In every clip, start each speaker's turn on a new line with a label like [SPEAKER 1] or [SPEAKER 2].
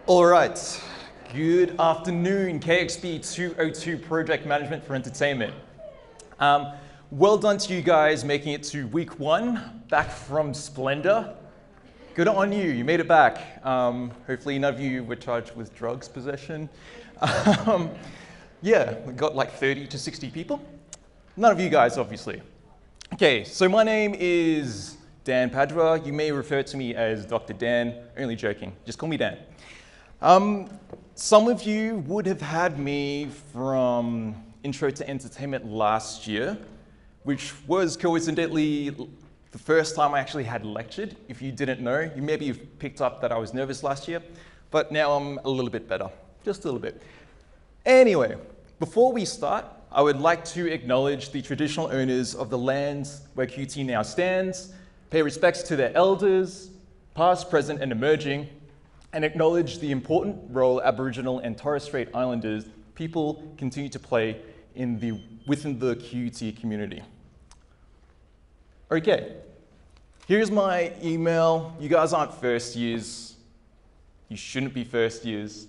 [SPEAKER 1] All right, good afternoon, KXB202 Project Management for Entertainment. Well done to you guys making it to week 1, back from Splendor. Good on you, you made it back. Hopefully none of you were charged with drugs possession. Yeah, we got like 30 to 60 people. None of you guys, obviously. Okay, so my name is Dan Padua. You may refer to me as Dr. Dan, only joking, just call me Dan. Some of you would have had me from Intro to Entertainment last year, which was coincidentally the first time I actually had lectured. If you didn't know, you maybe have picked up that I was nervous last year, but now I'm a little bit better, just a little bit. Anyway, before we start, I would like to acknowledge the traditional owners of the lands where QT now stands, pay respects to their elders, past, present, and emerging, and acknowledge the important role Aboriginal and Torres Strait Islanders people continue to play within the QT community. Okay, here's my email. You guys aren't first years. You shouldn't be first years.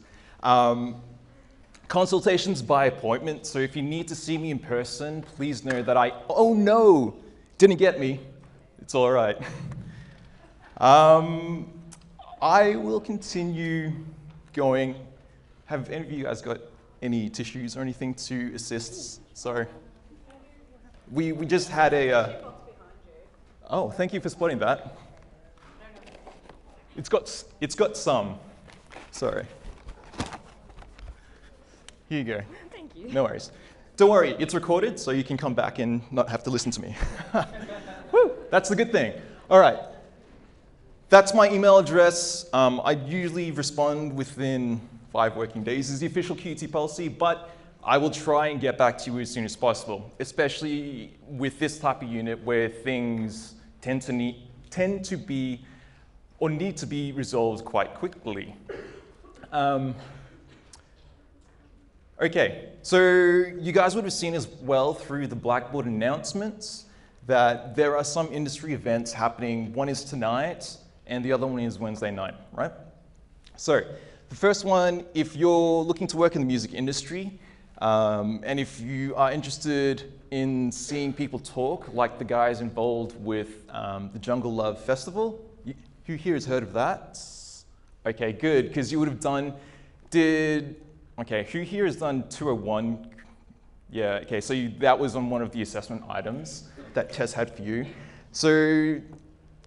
[SPEAKER 1] Consultations by appointment, so if you need to see me in person, please know that oh no, didn't get me. It's all right. I will continue going. Have any of you guys got any tissues or anything to assist? Sorry. We just had a... Oh, thank you for spotting that. It's got some. Sorry. Here you go.
[SPEAKER 2] Thank you.
[SPEAKER 1] No worries. Don't worry, it's recorded, so you can come back and not have to listen to me. Woo, that's the good thing. All right. That's my email address. I usually respond within 5 working days is the official QT policy, but I will try and get back to you as soon as possible, especially with this type of unit where things tend to be or need to be resolved quite quickly. Okay, so you guys would have seen as well through the Blackboard announcements that there are some industry events happening. One is tonight, and the other one is Wednesday night, right? So the first one, if you're looking to work in the music industry, and if you are interested in seeing people talk, like the guys involved with the Jungle Love Festival, who here has heard of that? Okay, good, because you would have done, okay, who here has done 201? Yeah, okay, so that was on one of the assessment items that Tess had for you. So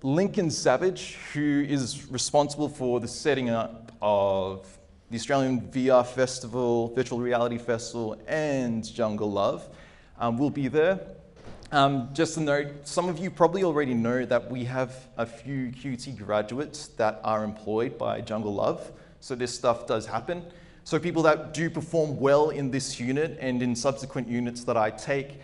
[SPEAKER 1] Lincoln Savage, who is responsible for the setting up of the Australian VR Festival, Virtual Reality Festival, and Jungle Love, will be there. Just a note, some of you probably already know that we have a few QT graduates that are employed by Jungle Love, so this stuff does happen. So people that do perform well in this unit and in subsequent units that I take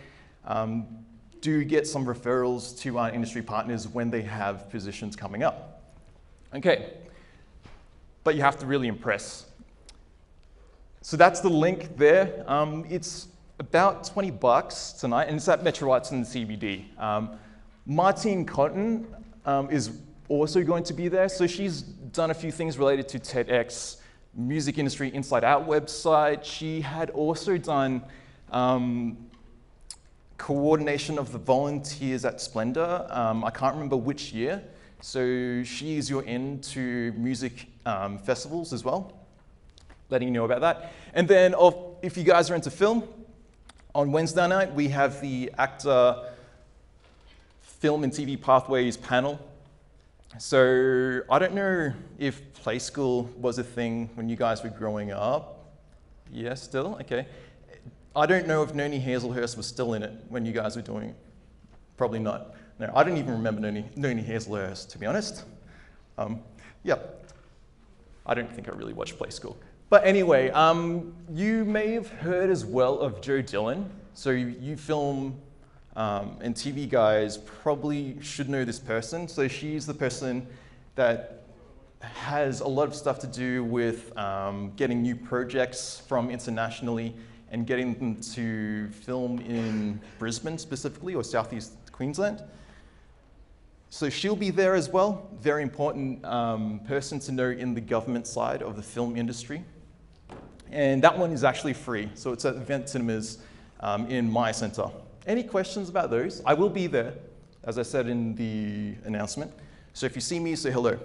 [SPEAKER 1] do get some referrals to our industry partners when they have positions coming up. Okay, but you have to really impress. So that's the link there. It's about 20 bucks tonight, and it's at Metro Arts in the CBD. Martine Cotton is also going to be there. So she's done a few things related to TEDx, Music Industry Inside Out website. She had also done coordination of the volunteers at Splendor. I can't remember which year. So she is your in to music festivals as well, letting you know about that. And then if you guys are into film, on Wednesday night we have the Actor Film and TV Pathways panel. So I don't know if play school was a thing when you guys were growing up. Yeah, still? Okay. I don't know if Noni Hazelhurst was still in it when you guys were doing it. Probably not. No, I don't even remember Noni Hazelhurst, to be honest. Yeah, I don't think I really watched play school. But anyway, you may have heard as well of Joe Dillon. So you film and TV guys probably should know this person. So she's the person that has a lot of stuff to do with getting new projects from internationally and getting them to film in Brisbane specifically, or Southeast Queensland. So she'll be there as well. Very important person to know in the government side of the film industry. And that one is actually free. So it's at Event Cinemas in my center. Any questions about those? I will be there, as I said in the announcement. So if you see me, say hello.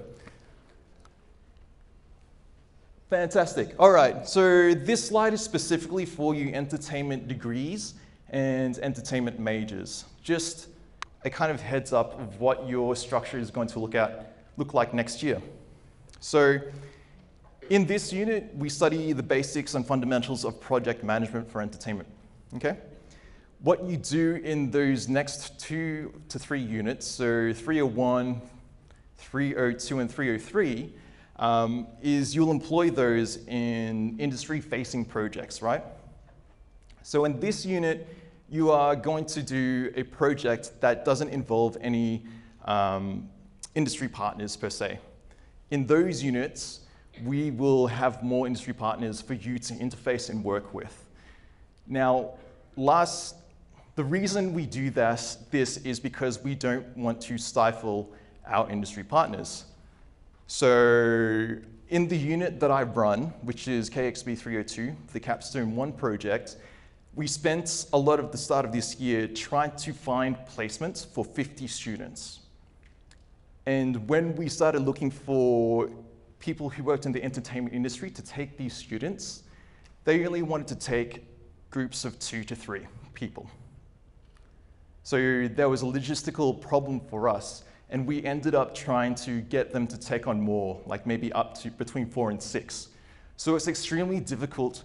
[SPEAKER 1] Fantastic. All right, so this slide is specifically for you entertainment degrees and entertainment majors. Just a kind of heads up of what your structure is going to look like next year. So in this unit, we study the basics and fundamentals of project management for entertainment, okay? What you do in those next 2 to 3 units, so 301, 302, and 303, is you'll employ those in industry-facing projects, right? So in this unit, you are going to do a project that doesn't involve any industry partners per se. In those units, we will have more industry partners for you to interface and work with. Now, the reason we do this is because we don't want to stifle our industry partners. So in the unit that I run, which is KXB202, the Capstone 1 project, we spent a lot of the start of this year trying to find placements for 50 students. And when we started looking for people who worked in the entertainment industry to take these students, they only wanted to take groups of 2 to 3 people. So there was a logistical problem for us, and we ended up trying to get them to take on more, like maybe up to between 4 and 6. So it's extremely difficult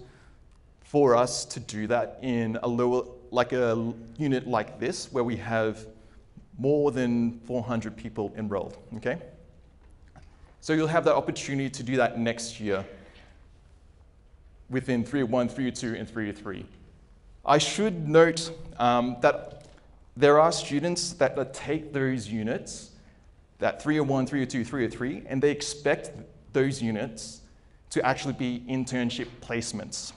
[SPEAKER 1] for us to do that in a unit like this, where we have more than 400 people enrolled, okay? So you'll have that opportunity to do that next year within 301, 302, and 303. I should note that there are students that take those units, that 301, 302, 303, and they expect those units to actually be internship placements.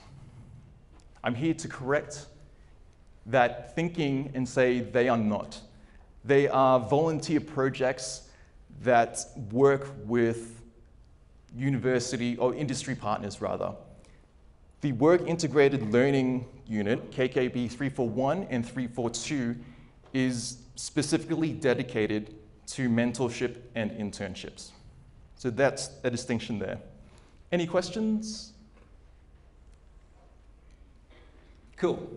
[SPEAKER 1] I'm here to correct that thinking and say they are not. They are volunteer projects that work with university or industry partners rather. The Work Integrated Learning Unit, KKB 341 and 342, is specifically dedicated to mentorship and internships. So that's a distinction there. Any questions? Cool.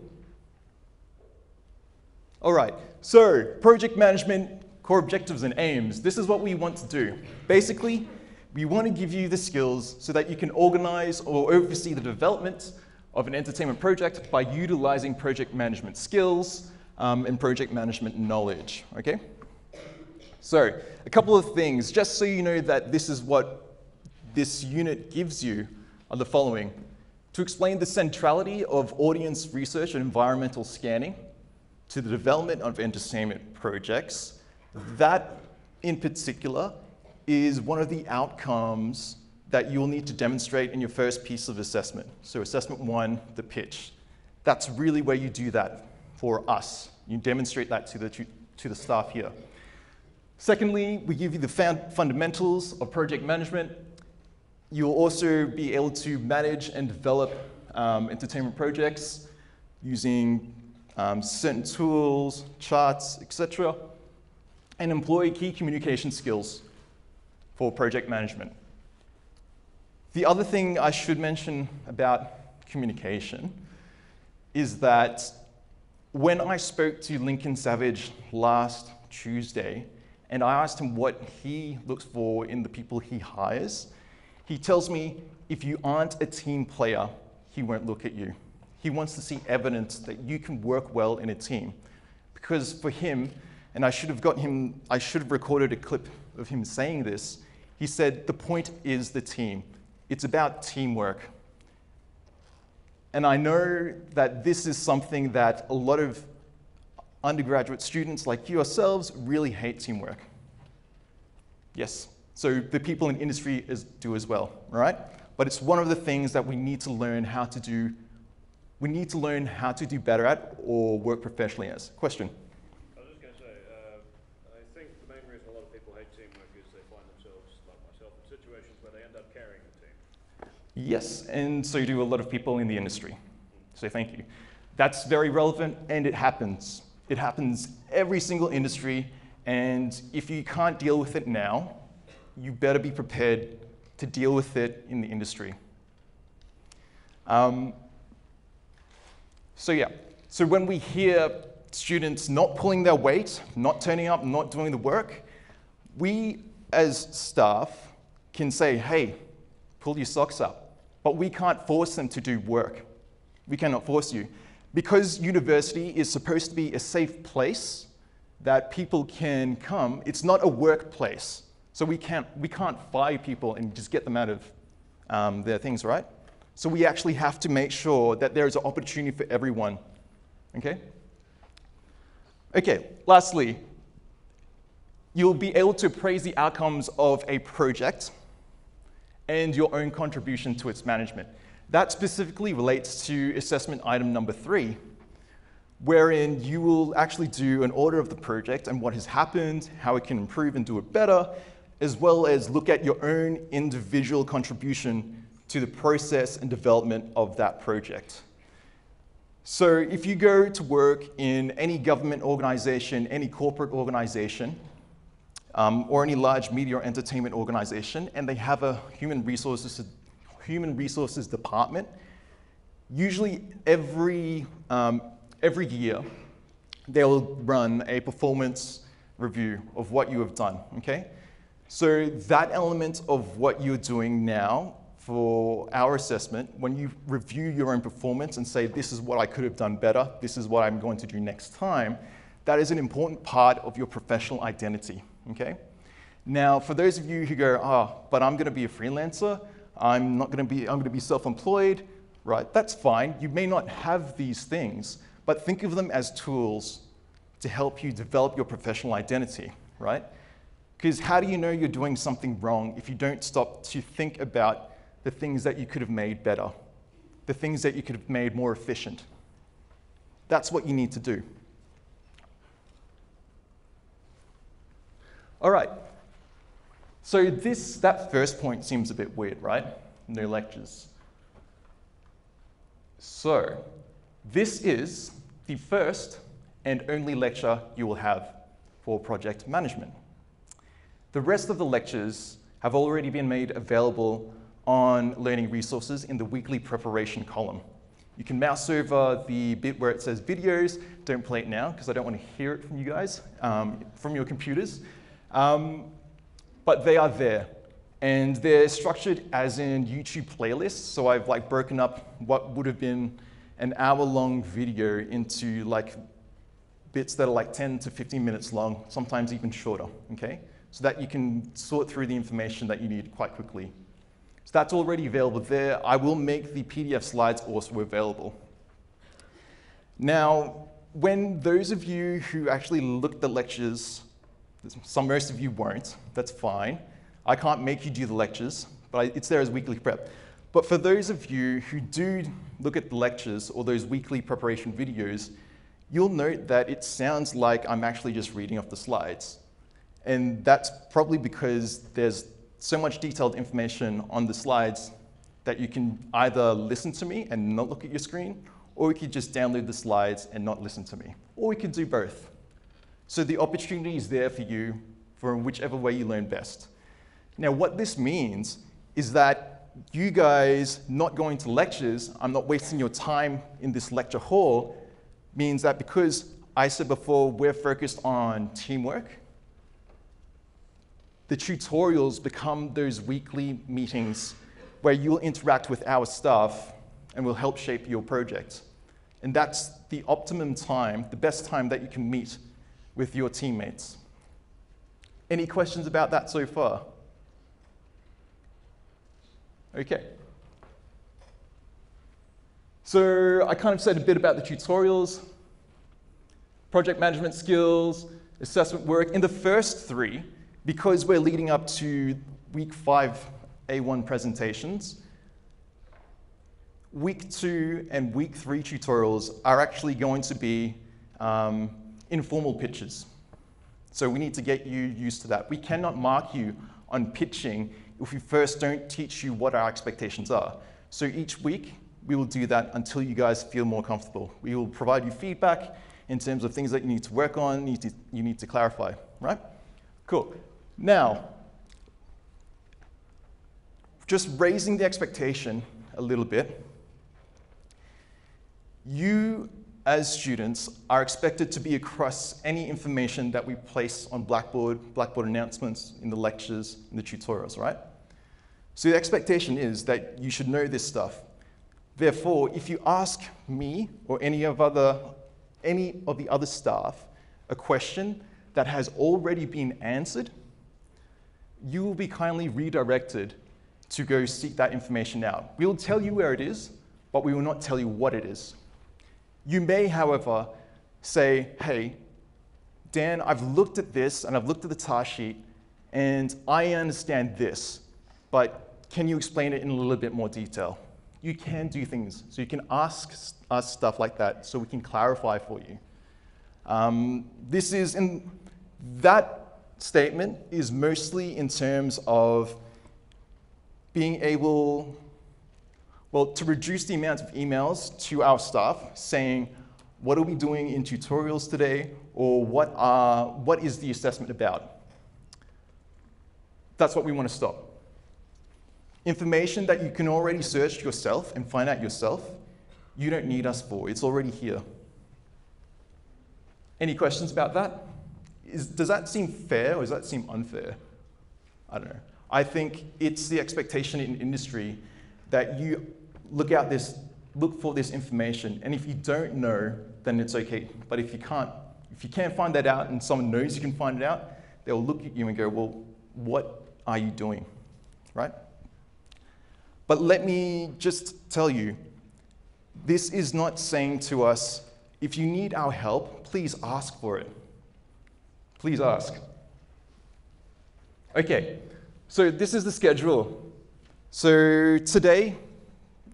[SPEAKER 1] All right, so project management, core objectives and aims. This is what we want to do. Basically, we want to give you the skills so that you can organize or oversee the development of an entertainment project by utilizing project management skills and project management knowledge, okay? So, a couple of things, just so you know that this is what this unit gives you, are the following. To explain the centrality of audience research and environmental scanning to the development of entertainment projects, that in particular is one of the outcomes that you'll need to demonstrate in your first piece of assessment. So assessment 1, the pitch. That's really where you do that for us. You demonstrate that to the staff here. Secondly, we give you the fundamentals of project management. You'll also be able to manage and develop entertainment projects using certain tools, charts, etc., and employ key communication skills for project management. The other thing I should mention about communication is that when I spoke to Lincoln Savage last Tuesday, and I asked him what he looks for in the people he hires, he tells me if you aren't a team player, he won't look at you. He wants to see evidence that you can work well in a team. Because for him, and I should have recorded a clip of him saying this, he said, the point is the team. It's about teamwork. And I know that this is something that a lot of undergraduate students like yourselves really hate teamwork. Yes, so the people in industry do as well, right? But it's one of the things that we need to learn how to do. We need to learn how to do better at or work professionally as. Question?
[SPEAKER 2] I was just going to say, I think the main reason a lot of
[SPEAKER 1] Yes, and so do a lot of people in the industry. So thank you. That's very relevant, and it happens. It happens every single industry, and if you can't deal with it now, you better be prepared to deal with it in the industry. So when we hear students not pulling their weight, not turning up, not doing the work, we as staff can say, hey, pull your socks up. But we can't force them to do work. We cannot force you. Because university is supposed to be a safe place that people can come, it's not a workplace. So we can't fire people and just get them out of their things, right? So we actually have to make sure that there is an opportunity for everyone, okay? Okay, lastly, you'll be able to appraise the outcomes of a project and your own contribution to its management. That specifically relates to assessment item number 3, wherein you will actually do an audit of the project and what has happened, how it can improve and do it better, as well as look at your own individual contribution to the process and development of that project. So if you go to work in any government organization, any corporate organization, or any large media or entertainment organization, and they have a human resources department, usually every year they'll run a performance review of what you have done, okay? So that element of what you're doing now for our assessment, when you review your own performance and say, this is what I could have done better, this is what I'm going to do next time, that is an important part of your professional identity, okay? Now, for those of you who go, but I'm gonna be a freelancer, I'm gonna be self-employed, right? That's fine. You may not have these things, but think of them as tools to help you develop your professional identity, right? Because how do you know you're doing something wrong if you don't stop to think about the things that you could have made better, the things that you could have made more efficient? That's what you need to do. All right. So that first point seems a bit weird, right? No lectures. So this is the first and only lecture you will have for project management. The rest of the lectures have already been made available on learning resources in the weekly preparation column. You can mouse over the bit where it says videos. Don't play it now because I don't want to hear it from you guys, from your computers. But they are there, and they're structured as in YouTube playlists. So I've broken up what would have been an hour-long video into bits that are 10 to 15 minutes long, sometimes even shorter, okay? So that you can sort through the information that you need quite quickly. So that's already available there. I will make the PDF slides also available. Now, when those of you who actually look at the lectures, most of you won't, that's fine. I can't make you do the lectures, but it's there as weekly prep. But for those of you who do look at the lectures or those weekly preparation videos, you'll note that it sounds like I'm actually just reading off the slides. And that's probably because there's so much detailed information on the slides that you can either listen to me and not look at your screen, or you could just download the slides and not listen to me. Or we could do both. So the opportunity is there for you for whichever way you learn best. Now, what this means is that you guys not going to lectures, I'm not wasting your time in this lecture hall, means that because I said before, we're focused on teamwork, the tutorials become those weekly meetings where you'll interact with our staff and will help shape your project. And that's the optimum time, the best time that you can meet with your teammates. Any questions about that so far? Okay. So I kind of said a bit about the tutorials, project management skills, assessment work. In the first 3, because we're leading up to week 5 A1 presentations, week 2 and week 3 tutorials are actually going to be informal pitches. So we need to get you used to that. We cannot mark you on pitching if we first don't teach you what our expectations are. So each week, we will do that until you guys feel more comfortable. We will provide you feedback in terms of things that you need to work on, you need to clarify, right? Cool. Now, just raising the expectation a little bit, you as students are expected to be across any information that we place on Blackboard announcements, in the lectures, in the tutorials, right? So the expectation is that you should know this stuff. Therefore, if you ask me or any of the other staff a question that has already been answered, you will be kindly redirected to go seek that information out. We will tell you where it is, but we will not tell you what it is. You may, however, say, hey, Dan, I've looked at this and I've looked at the task sheet and I understand this, but can you explain it in a little bit more detail? You can do things. So you can ask us stuff like that so we can clarify for you. That statement is mostly in terms of being able, well, to reduce the amount of emails to our staff saying, what are we doing in tutorials today? Or what is the assessment about? That's what we want to stop. Information that you can already search yourself and find out yourself, you don't need us for. It's already here. Any questions about that? Does that seem fair or does that seem unfair? I don't know. I think it's the expectation in industry that you look for this information, and if you don't know, then it's okay. But if you can't find that out and someone knows you can find it out, they'll look at you and go, well, what are you doing, right? But let me just tell you, this is not saying to us, if you need our help, please ask for it. Please ask. Okay, so this is the schedule. So today,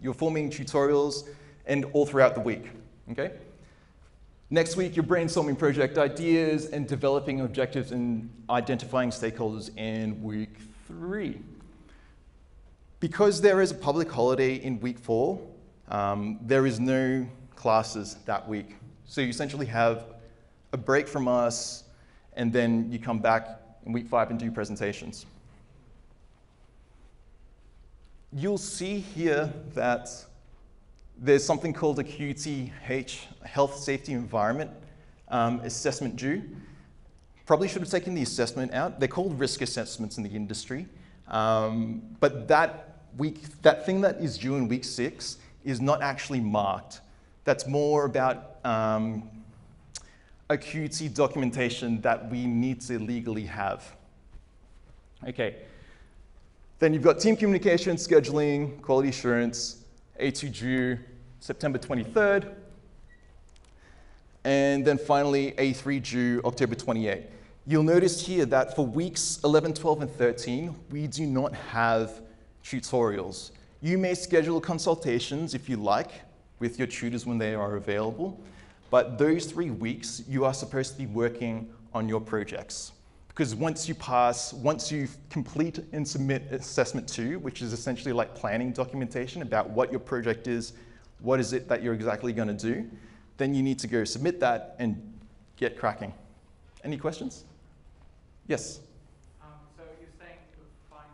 [SPEAKER 1] you're forming tutorials and all throughout the week, okay? Next week, you're brainstorming project ideas and developing objectives and identifying stakeholders in week 3. Because there is a public holiday in week 4, there is no classes that week. So you essentially have a break from us, and then you come back in week 5 and do presentations. You'll see here that there's something called a QTH, Health, Safety, Environment assessment due. Probably should have taken the assessment out. They're called risk assessments in the industry. But that thing that is due in week 6 is not actually marked. That's more about a QT documentation that we need to legally have. Okay. Then you've got team communication, scheduling, quality assurance, A2 due September 23rd. And then finally, A3 due October 28th. You'll notice here that for weeks 11, 12, and 13, we do not have tutorials. You may schedule consultations if you like with your tutors when they are available, but those 3 weeks, you are supposed to be working on your projects. Because once you complete and submit assessment 2, which is essentially like planning documentation about what your project is, what is it that you're exactly going to do, then you need to go submit that and get cracking. Any questions? Yes?
[SPEAKER 2] So you're saying you're finding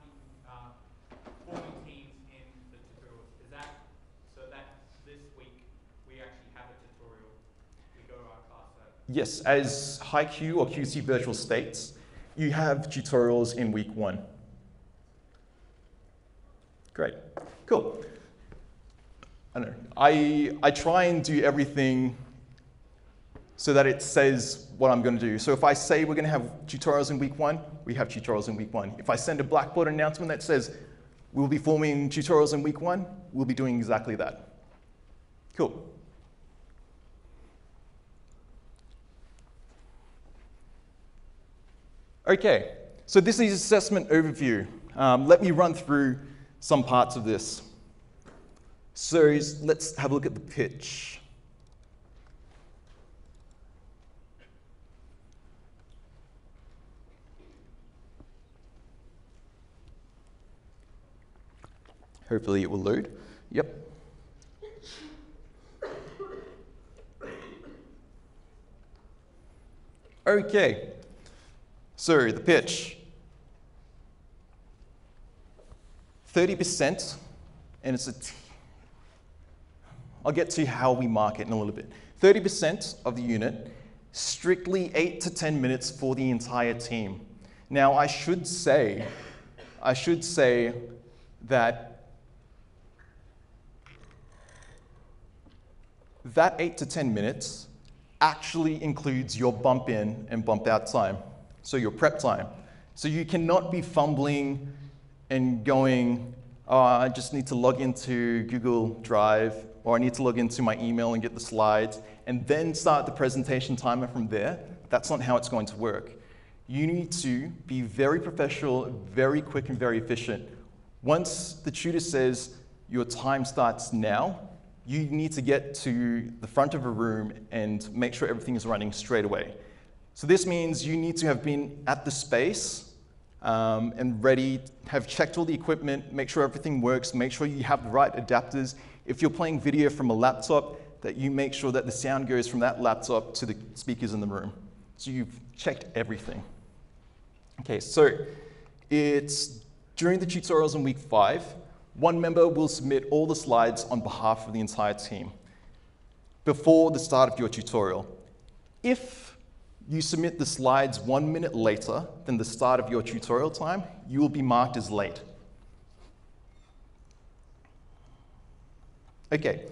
[SPEAKER 2] forming teams in the tutorials. Is that, so that this week we actually have a tutorial, we go to our class?
[SPEAKER 1] Yes, as HiQ or QC Virtual states, you have tutorials in week 1. Great, cool. I don't know, I try and do everything so that it says what I'm going to do. So if I say we're going to have tutorials in week 1, we have tutorials in week 1. If I send a Blackboard announcement that says we'll be forming tutorials in week 1, we'll be doing exactly that. Cool. Okay, so this is assessment overview. Let me run through some parts of this. So let's have a look at the pitch. Hopefully it will load. Yep. Okay, so the pitch. 30%, and I'll get to how we mark it in a little bit. 30% of the unit, strictly 8 to 10 minutes for the entire team. Now, I should say that 8 to 10 minutes actually includes your bump in and bump out time, so your prep time. So you cannot be fumbling and going, oh, I just need to log into Google Drive, or I need to log into my email and get the slides, and then start the presentation timer from there. That's not how it's going to work. You need to be very professional, very quick, and very efficient. Once the tutor says your time starts now, you need to get to the front of a room and make sure everything is running straight away. So this means you need to have been at the space and ready, have checked all the equipment, make sure everything works, make sure you have the right adapters. If you're playing video from a laptop, that you make sure that the sound goes from that laptop to the speakers in the room. So you've checked everything. Okay, so it's during the tutorials in week 5, one member will submit all the slides on behalf of the entire team before the start of your tutorial. If you submit the slides 1 minute later than the start of your tutorial time, you will be marked as late. Okay,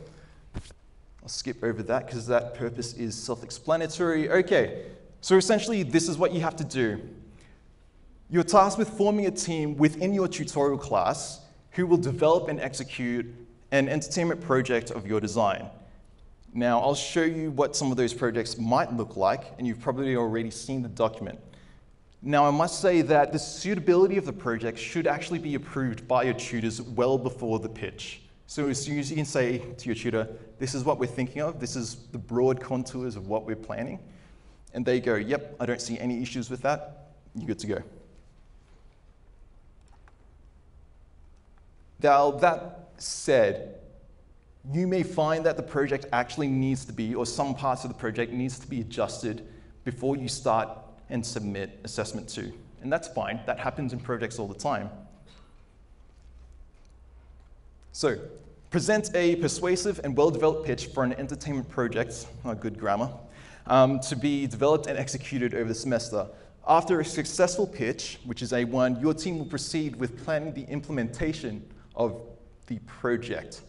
[SPEAKER 1] I'll skip over that because that purpose is self-explanatory. Okay, so essentially this is what you have to do. You're tasked with forming a team within your tutorial class who will develop and execute an entertainment project of your design. Now, I'll show you what some of those projects might look like, and you've probably already seen the document. Now, I must say that the suitability of the project should actually be approved by your tutors well before the pitch. So as soon as you can say to your tutor, this is what we're thinking of, this is the broad contours of what we're planning, and they go, yep, I don't see any issues with that, you're good to go. Now, that said, you may find that the project actually needs to be, or some parts of the project needs to be adjusted before you start and submit assessment 2. And that's fine, that happens in projects all the time. So, present a persuasive and well-developed pitch for an entertainment project, good grammar, to be developed and executed over the semester. After a successful pitch, which is A1, your team will proceed with planning the implementation of the project.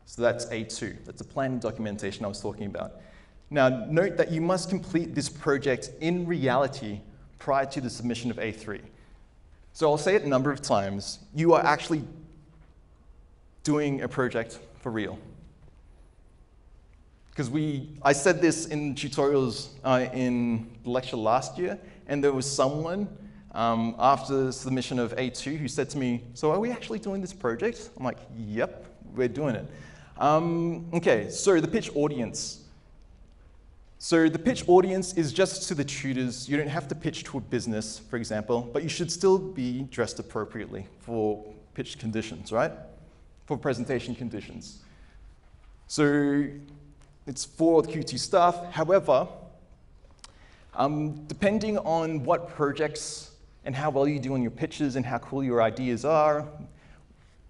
[SPEAKER 1] So that's A2. That's the planning documentation I was talking about. Now, note that you must complete this project in reality prior to the submission of A3. So I'll say it a number of times. You are actually doing a project for real. Because I said this in tutorials in the lecture last year, and there was someone after the submission of A2 who said to me, so are we actually doing this project? I'm like, yep, we're doing it. Okay, so the pitch audience. So the pitch audience is just to the tutors. You don't have to pitch to a business, for example, but you should still be dressed appropriately for pitch conditions, right? For presentation conditions. So it's for the QT staff. However, depending on what projects and how well you do on your pitches and how cool your ideas are,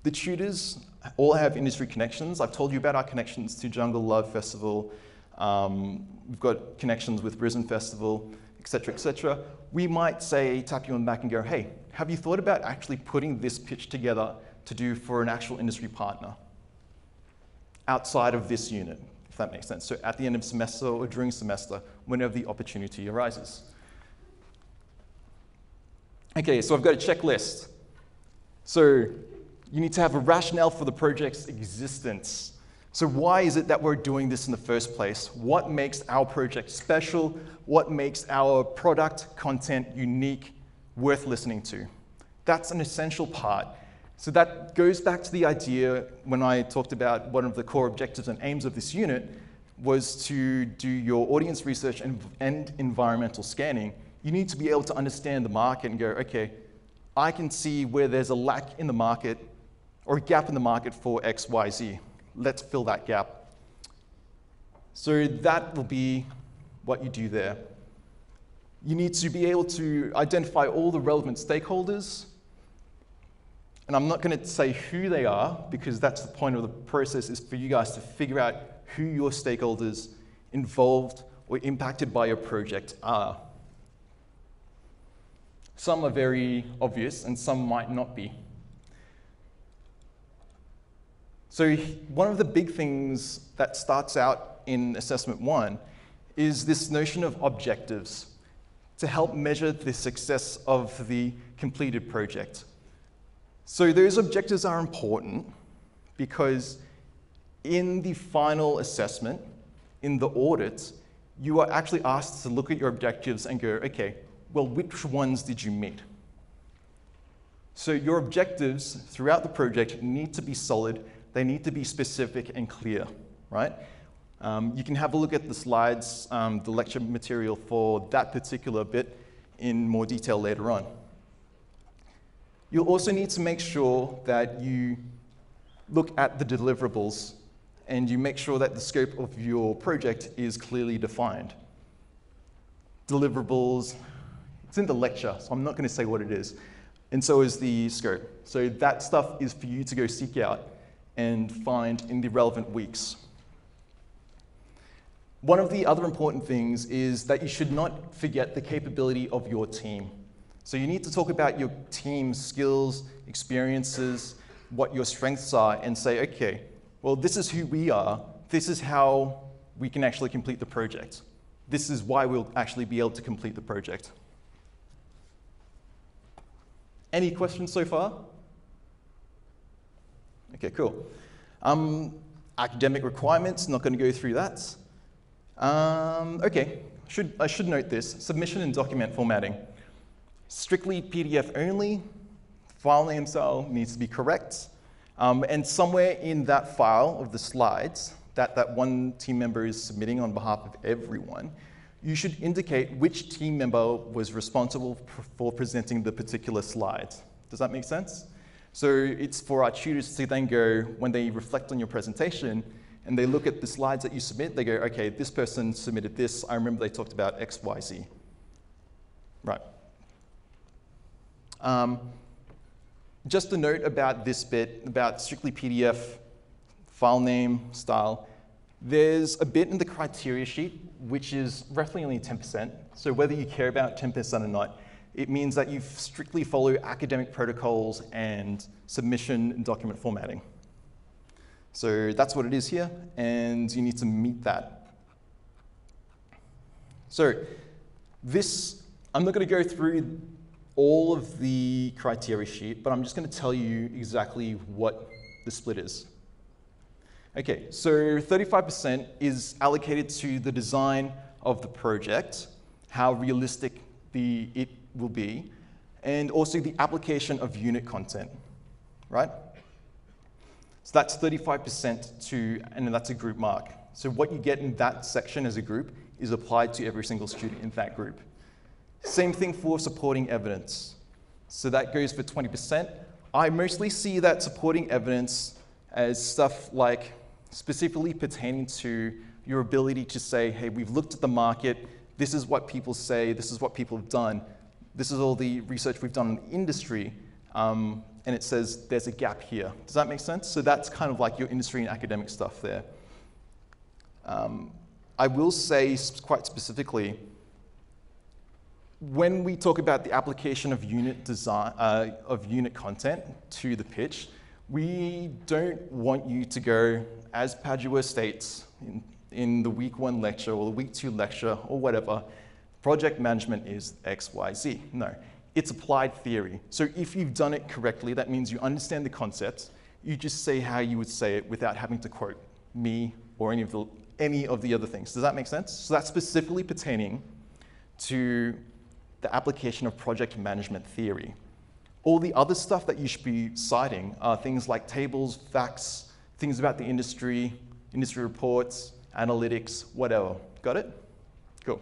[SPEAKER 1] the tutors all have industry connections. I've told you about our connections to Jungle Love Festival. We've got connections with Brisbane Festival, et cetera, et cetera. We might say, tap you on the back and go, hey, have you thought about actually putting this pitch together to do for an actual industry partner outside of this unit, if that makes sense? So at the end of semester or during semester, whenever the opportunity arises. Okay, so I've got a checklist. So you need to have a rationale for the project's existence. So why is it that we're doing this in the first place? What makes our project special? What makes our product content unique, worth listening to? That's an essential part. So that goes back to the idea when I talked about one of the core objectives and aims of this unit was to do your audience research and environmental scanning. You need to be able to understand the market and go, okay, I can see where there's a lack in the market. or a gap in the market for X, Y, Z. Let's fill that gap. So that will be what you do there. You need to be able to identify all the relevant stakeholders. And I'm not going to say who they are, because that's the point of the process, is for you guys to figure out who your stakeholders involved or impacted by your project are. Some are very obvious, and some might not be. So one of the big things that starts out in assessment 1 is this notion of objectives to help measure the success of the completed project. So those objectives are important because in the final assessment, in the audit, you are actually asked to look at your objectives and go, okay, well, which ones did you meet? So your objectives throughout the project need to be solid, they need to be specific and clear, right? You can have a look at the slides, the lecture material for that particular bit in more detail later on. You'll also need to make sure that you look at the deliverables and you make sure that the scope of your project is clearly defined. Deliverables, it's in the lecture, so I'm not going to say what it is. And so is the scope. So that stuff is for you to go seek out and find in the relevant weeks. One of the other important things is that you should not forget the capability of your team. So you need to talk about your team's skills, experiences, what your strengths are, and say, okay, well, this is who we are. This is how we can actually complete the project. This is why we'll actually be able to complete the project. Any questions so far? Okay, cool. Academic requirements, not going to go through that. Okay, I should note this. Submission and document formatting. Strictly PDF only. File name style needs to be correct. And somewhere in that file of the slides that one team member is submitting on behalf of everyone, you should indicate which team member was responsible for presenting the particular slides. Does that make sense? So it's for our tutors to then go, when they reflect on your presentation, and they look at the slides that you submit, they go, okay, this person submitted this. I remember they talked about X, Y, Z. Right. Just a note about this bit, about strictly PDF, file name, style. There's a bit in the criteria sheet, which is roughly only 10%. So whether you care about 10% or not, it means that you strictly follow academic protocols and submission and document formatting. So that's what it is here, and you need to meet that. So this, I'm not going to go through all of the criteria sheet, but I'm just going to tell you exactly what the split is. Okay, so 35% is allocated to the design of the project, how realistic it will be, and also the application of unit content, right? So that's 35% to, and that's a group mark. So what you get in that section as a group is applied to every single student in that group. Same thing for supporting evidence. So that goes for 20%. I mostly see that supporting evidence as stuff like specifically pertaining to your ability to say, hey, we've looked at the market, this is what people say, this is what people have done, this is all the research we've done in the industry, and it says there's a gap here. Does that make sense? So that's kind of like your industry and academic stuff there. I will say quite specifically, when we talk about the application of unit design, of unit content to the pitch, we don't want you to go, as Padua states in the week 1 lecture or the week 2 lecture or whatever, project management is X, Y, Z. No, it's applied theory. So if you've done it correctly, that means you understand the concepts. You just say how you would say it without having to quote me or any of the other things. Does that make sense? So that's specifically pertaining to the application of project management theory. All the other stuff that you should be citing are things like tables, facts, things about the industry reports, analytics, whatever. Got it? Cool.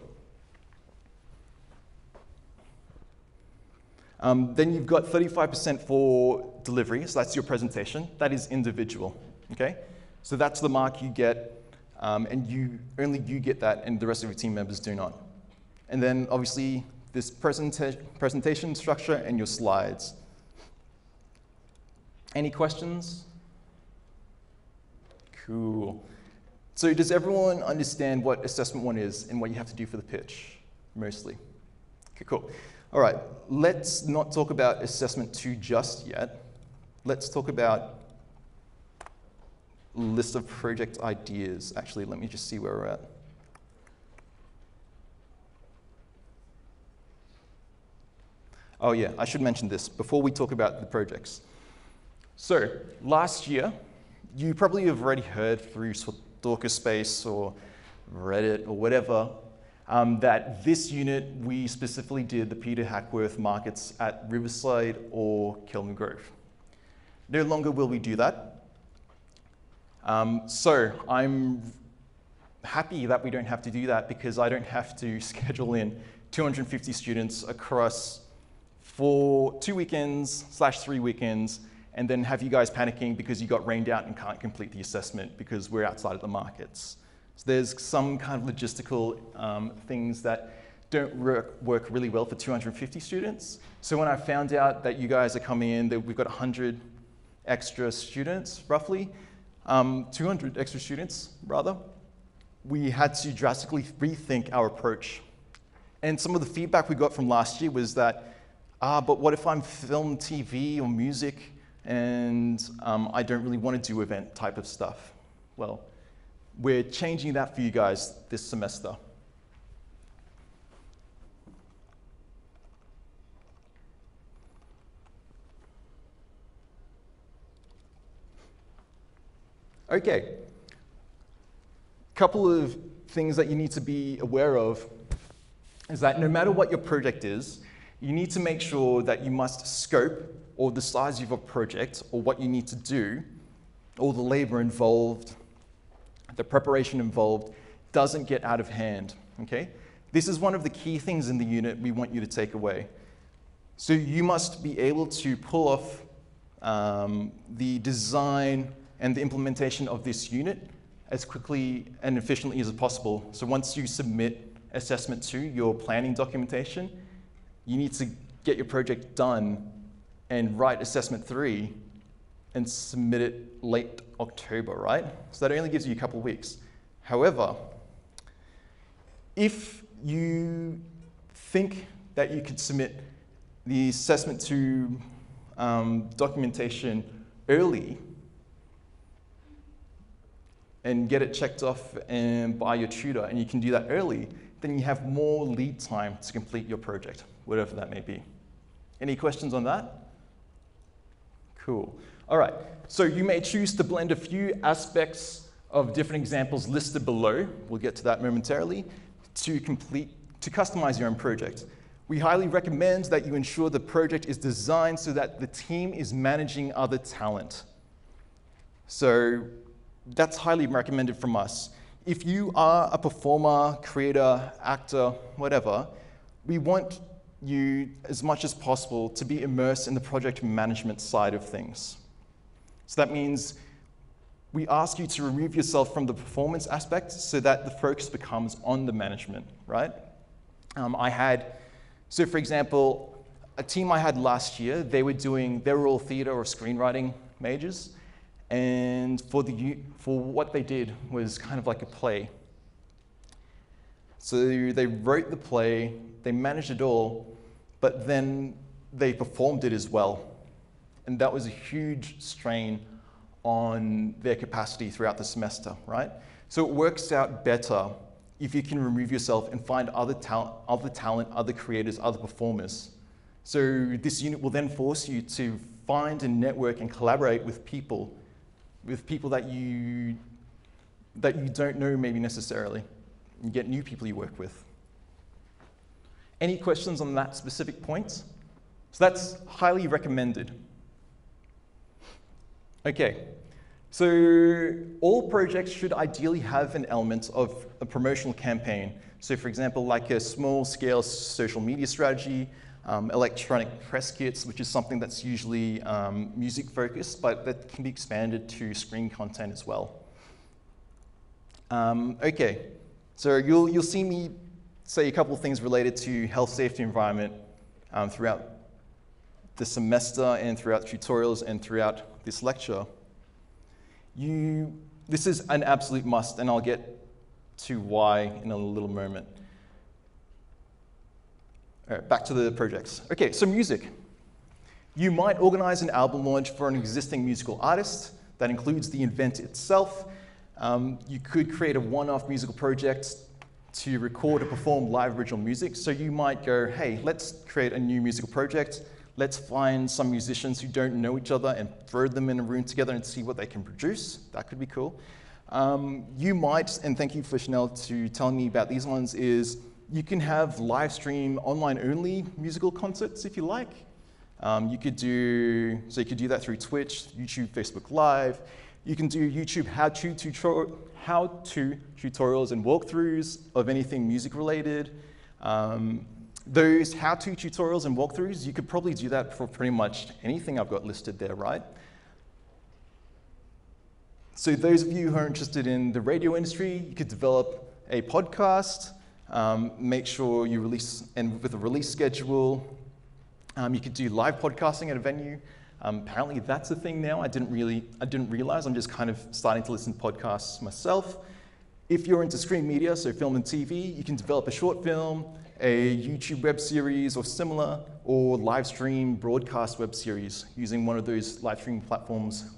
[SPEAKER 1] Then you've got 35% for delivery, so that's your presentation. That is individual, okay? So that's the mark you get, and only you get that, and the rest of your team members do not. And then obviously this presentation structure and your slides. Any questions? Cool. So does everyone understand what assessment 1 is and what you have to do for the pitch, mostly? Okay, cool. All right, let's not talk about assessment 2 just yet. Let's talk about list of project ideas. Actually, let me just see where we're at. Oh yeah, I should mention this before we talk about the projects. So last year, you probably have already heard through Stalkerspace or Reddit or whatever, that this unit, we specifically did the Peter Hackworth markets at Riverside or Kelvin Grove. No longer will we do that. So I'm happy that we don't have to do that because I don't have to schedule in 250 students across for 2 weekends / 3 weekends and then have you guys panicking because you got rained out and can't complete the assessment because we're outside of the markets. So there's some kind of logistical things that don't work really well for 250 students. So when I found out that you guys are coming in, that we've got 100 extra students, roughly, 200 extra students, rather, we had to drastically rethink our approach. And some of the feedback we got from last year was that, but what if I'm film, TV, or music, and I don't really want to do event type of stuff? Well, we're changing that for you guys this semester. Okay, couple of things that you need to be aware of is that no matter what your project is, you need to make sure that you must scope or the size of your project or what you need to do, all the labor involved, the preparation involved, doesn't get out of hand, okay? This is one of the key things in the unit we want you to take away. So you must be able to pull off the design and the implementation of this unit as quickly and efficiently as possible. So once you submit assessment 2, your planning documentation, you need to get your project done and write assessment 3 and submit it late October, right? So that only gives you a couple of weeks. However, if you think that you could submit the assessment 2 documentation early and get it checked off by your tutor, and you can do that early, then you have more lead time to complete your project, whatever that may be. Any questions on that? Cool. All right, so you may choose to blend a few aspects of different examples listed below, we'll get to that momentarily, to customize your own project. We highly recommend that you ensure the project is designed so that the team is managing other talent. So that's highly recommended from us. If you are a performer, creator, actor, whatever, we want you, as much as possible, to be immersed in the project management side of things. So that means we ask you to remove yourself from the performance aspect so that the focus becomes on the management, right? So for example, a team I had last year, they were all theater or screenwriting majors, and for what they did was kind of like a play. So they wrote the play, they managed it all, but then they performed it as well. And that was a huge strain on their capacity throughout the semester, right? So it works out better if you can remove yourself and find other talent, other creators, other performers. So this unit will then force you to find and network and collaborate with people that you don't know maybe necessarily. You get new people you work with. Any questions on that specific point? So that's highly recommended. Okay, so all projects should ideally have an element of a promotional campaign. So for example, like a small-scale social media strategy, electronic press kits, which is something that's usually music focused, but that can be expanded to screen content as well. Okay, so you'll see me say a couple of things related to health, safety, environment throughout the semester and throughout tutorials and throughout this lecture. This is an absolute must, and I'll get to why in a little moment. All right, back to the projects. Okay, so music. You might organize an album launch for an existing musical artist that includes the event itself. You could create a one-off musical project to record or perform live original music. So you might go, hey, let's create a new musical project. Let's find some musicians who don't know each other and throw them in a room together and see what they can produce. That could be cool. You might, and thank you for Chanel to telling me about these ones, is you can have live stream online only musical concerts if you like. You could do that through Twitch, YouTube, Facebook Live. You can do YouTube how-to tutorials and walkthroughs of anything music related. Those how-to tutorials and walkthroughs, you could probably do that for pretty much anything I've got listed there, right? So those of you who are interested in the radio industry, you could develop a podcast, make sure you release, and with a release schedule, you could do live podcasting at a venue. Apparently that's a thing now. I didn't realize. I'm just kind of starting to listen to podcasts myself. If you're into screen media, so film and TV, you can develop a short film, a YouTube web series or similar, or live stream broadcast web series using one of those live streaming platforms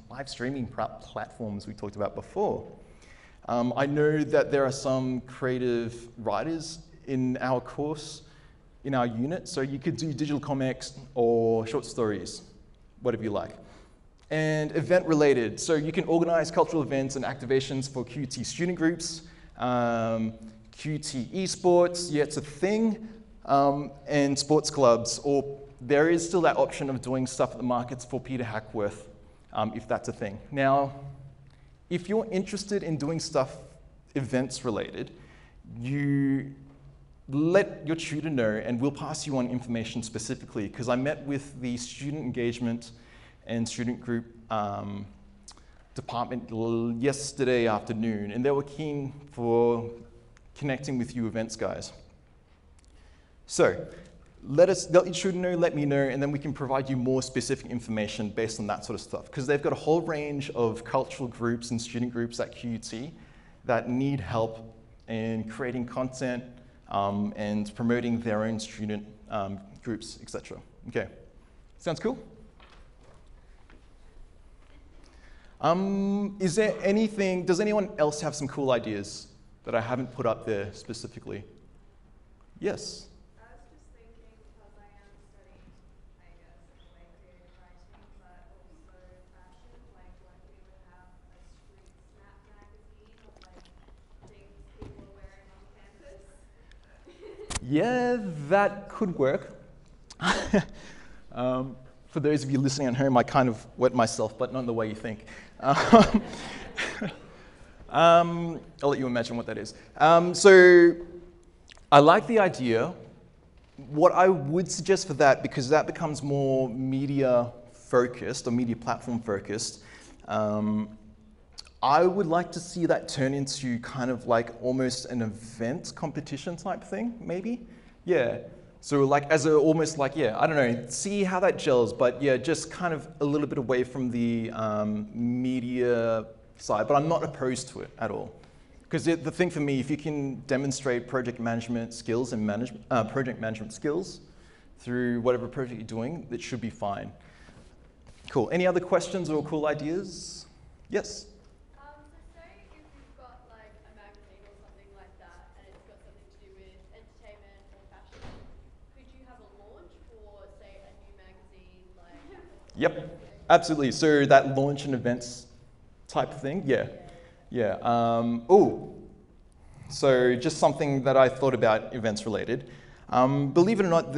[SPEAKER 1] we talked about before. I know that there are some creative writers in our course, in our unit, so you could do digital comics or short stories, whatever you like. And event related, so you can organize cultural events and activations for QT student groups, QT esports, yeah, it's a thing, and sports clubs, or there is still that option of doing stuff at the markets for Peter Hackworth, if that's a thing. Now, if you're interested in doing stuff events related, you let your tutor know and we'll pass you on information specifically, because I met with the student engagement and student group department yesterday afternoon, and they were keen for connecting with you events guys. So let your tutor know, let me know, and then we can provide you more specific information based on that sort of stuff, because they've got a whole range of cultural groups and student groups at QUT that need help in creating content and promoting their own student groups, etc. Okay, sounds cool? Is there anything, does anyone else have some cool ideas that I haven't put up there specifically? Yes?
[SPEAKER 3] I was just thinking, because I am studying, I guess, like creative writing, but also fashion, like what if we would have a street snap magazine of like things people are wearing on campus?
[SPEAKER 1] Yeah, that could work. For those of you listening at home, I kind of wet myself, but not in the way you think. I'll let you imagine what that is. So I like the idea. What I would suggest for that, because that becomes more media focused or media platform focused, I would like to see that turn into kind of like almost an event competition type thing, maybe? Yeah. So like almost like, yeah, I don't know, see how that gels, but yeah, just kind of a little bit away from the media side, but I'm not opposed to it at all. Because the thing for me, if you can demonstrate project management skills and project management skills through whatever project you're doing, it should be fine. Cool, any other questions or cool ideas? Yes?
[SPEAKER 3] So say if you've got like a magazine or something like that, and it's got something to do with entertainment or fashion, could you have a launch for, say, a new magazine, like?
[SPEAKER 1] Yep, absolutely. So that launch and events type of thing, yeah. Yeah. So just something that I thought about events related. Believe it or not,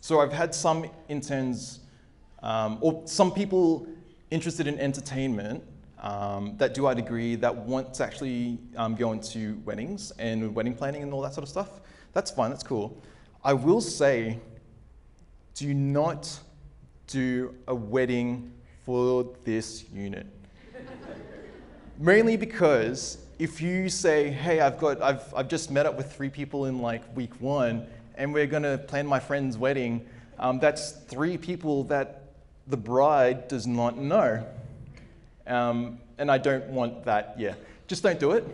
[SPEAKER 1] so I've had some interns, or some people interested in entertainment that do our degree that want to actually go into weddings and wedding planning and all that sort of stuff. That's fine, that's cool. I will say, do not do a wedding for this unit. Mainly because if you say, hey, I've just met up with 3 people in like week 1, and we're gonna plan my friend's wedding, that's 3 people that the bride does not know. And I don't want that, yeah. Just don't do it.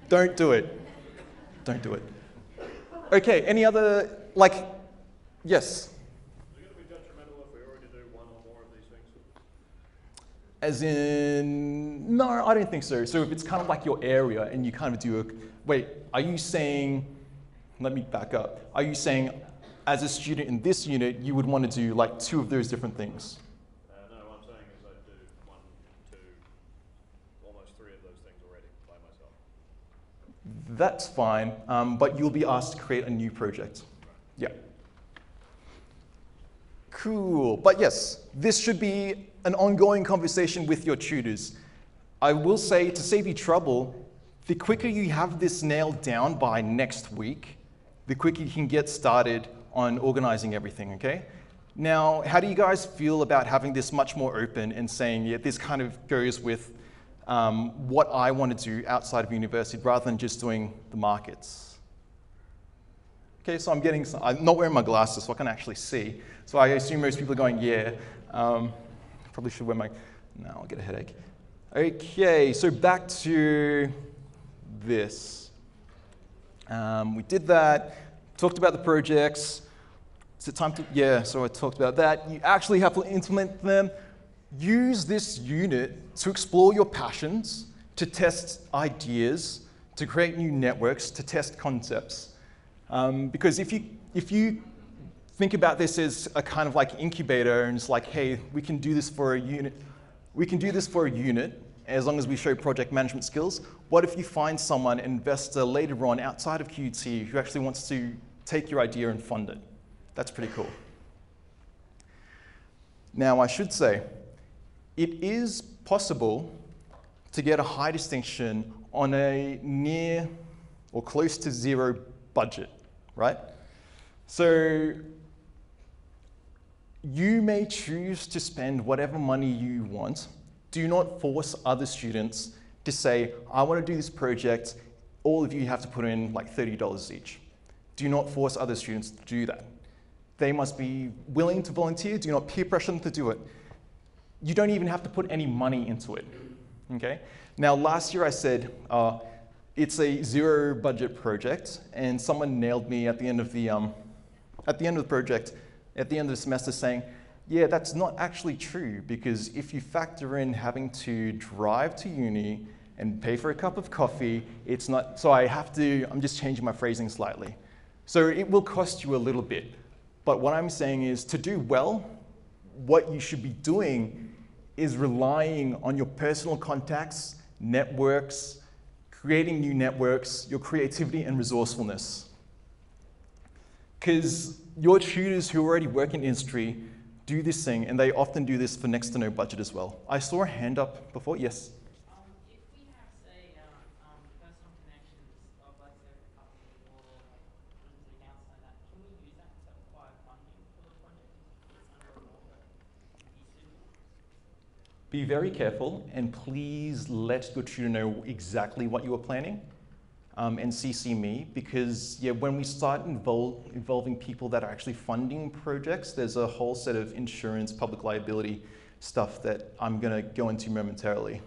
[SPEAKER 1] Don't do it. Don't do it. Okay, any other, like, yes?
[SPEAKER 4] Is it going to be detrimental if we already do 1 or more of these things?
[SPEAKER 1] As in, no, I don't think so. So if it's kind of like your area and you kind of do a, wait, are you saying, let me back up. Are you saying as a student in this unit, you would want to do like 2 of those different things?
[SPEAKER 4] No, what I'm saying is I do 1, 2, almost 3 of those things already by myself.
[SPEAKER 1] That's fine, but you'll be asked to create a new project. Yeah. Cool, but yes, this should be an ongoing conversation with your tutors. I will say, to save you trouble, the quicker you have this nailed down by next week, the quicker you can get started on organizing everything, okay? Now, how do you guys feel about having this much more open and saying, yeah, this kind of goes with what I want to do outside of university rather than just doing the markets? Okay, so I'm not wearing my glasses, so I can actually see. So I assume most people are going, yeah. Probably should wear my, no, I'll get a headache. Okay, so back to this. We did that, talked about the projects. Is it time to, yeah, so I talked about that. You actually have to implement them. Use this unit to explore your passions, to test ideas, to create new networks, to test concepts. Because if you think about this as a kind of like incubator and it's like, hey, we can do this for a unit. We can do this for a unit as long as we show project management skills. What if you find someone, an investor later on outside of QT who actually wants to take your idea and fund it? That's pretty cool. Now, I should say, it is possible to get a high distinction on a near or close to 0 budget, right? So you may choose to spend whatever money you want. Do not force other students to say, I want to do this project. All of you have to put in like $30 each. Do not force other students to do that. They must be willing to volunteer. Do not peer pressure them to do it. You don't even have to put any money into it, okay? Now, last year I said, it's a 0 budget project, and someone nailed me at the end of the project, at the end of the semester saying, yeah, that's not actually true, because if you factor in having to drive to uni and pay for a cup of coffee, it's not, so I'm just changing my phrasing slightly. So it will cost you a little bit. But what I'm saying is to do well, what you should be doing is relying on your personal contacts, networks, creating new networks, your creativity and resourcefulness. Because your tutors who already work in industry do this thing, and they often do this for next to no budget as well. I saw a hand up before, yes?
[SPEAKER 5] If we have, say, personal connections of, like, say, a company or something outside that, can we use that to acquire funding for the project? It's under a law that be suitable.
[SPEAKER 1] Be very careful, and please let your tutor know exactly what you are planning, and CC me, because yeah, when we start involving people that are actually funding projects, there's a whole set of insurance, public liability stuff that I'm gonna go into momentarily.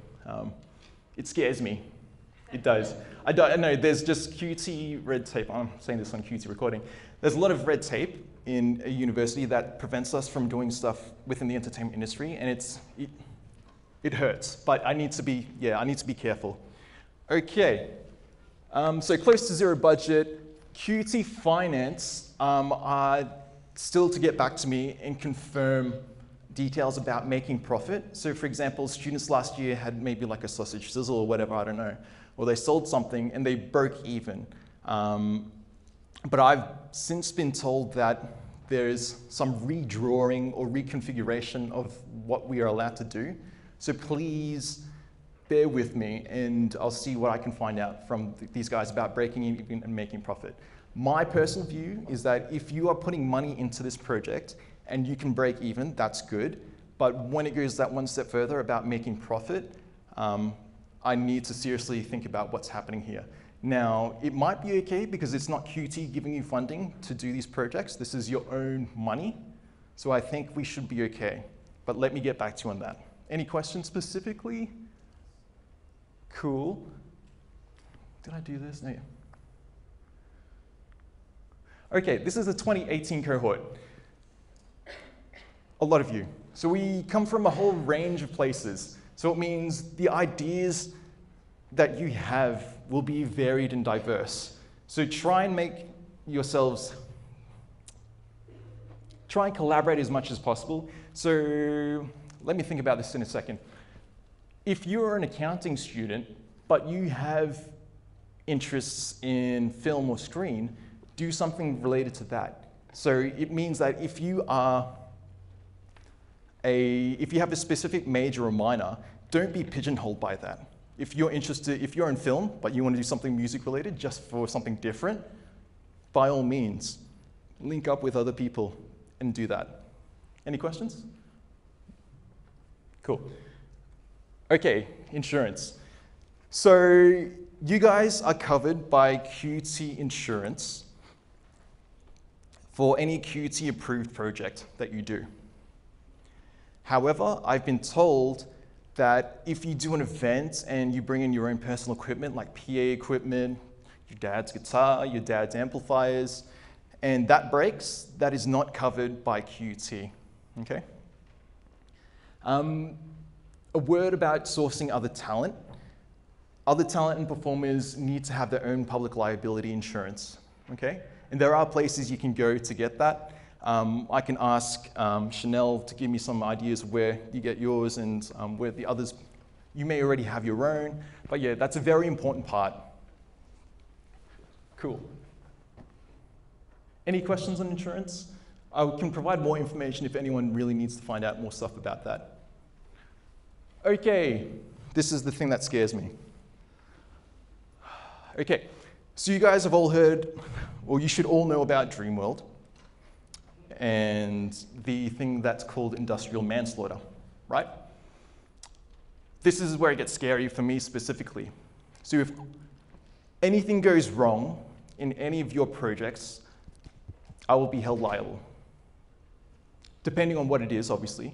[SPEAKER 1] It scares me. It does. I know there's just QT red tape. I'm saying this on QT recording. There's a lot of red tape in a university that prevents us from doing stuff within the entertainment industry, and it hurts. But I need to be careful. Okay. So close to 0 budget. QT Finance are still to get back to me and confirm details about making profit. So for example, students last year had maybe like a sausage sizzle or whatever, I don't know. Or they sold something and they broke even. But I've since been told that there's some redrawing or reconfiguration of what we are allowed to do. So please bear with me and I'll see what I can find out from these guys about breaking even and making profit. My personal view is that if you are putting money into this project and you can break even, that's good. But when it goes that one step further about making profit, I need to seriously think about what's happening here. Now, it might be okay because it's not QT giving you funding to do these projects. This is your own money. So I think we should be okay. But let me get back to you on that. Any questions specifically? Cool. Did I do this? No. Okay, this is the 2018 cohort. A lot of you. So we come from a whole range of places. So it means the ideas that you have will be varied and diverse. So try and make yourselves, try and collaborate as much as possible. So let me think about this in a second. If you're an accounting student, but you have interests in film or screen, do something related to that. So it means that if you have a specific major or minor, don't be pigeonholed by that. If you're interested, if you're in film, but you want to do something music related just for something different, by all means, link up with other people and do that. Any questions? Cool. Okay, insurance. So you guys are covered by QT insurance for any QT approved project that you do. However, I've been told that if you do an event and you bring in your own personal equipment, like PA equipment, your dad's guitar, your dad's amplifiers, and that breaks, that is not covered by QT, okay? A word about sourcing other talent. Other talent and performers need to have their own public liability insurance, okay? And there are places you can go to get that. I can ask Chanel to give me some ideas of where you get yours and where the others, you may already have your own, but yeah, that's a very important part. Cool. Any questions on insurance? I can provide more information if anyone really needs to find out more stuff about that. Okay, this is the thing that scares me. Okay, so you guys have all heard, or you should all know about Dreamworld and the thing that's called industrial manslaughter, right? This is where it gets scary for me specifically. So if anything goes wrong in any of your projects, I will be held liable. Depending on what it is, obviously,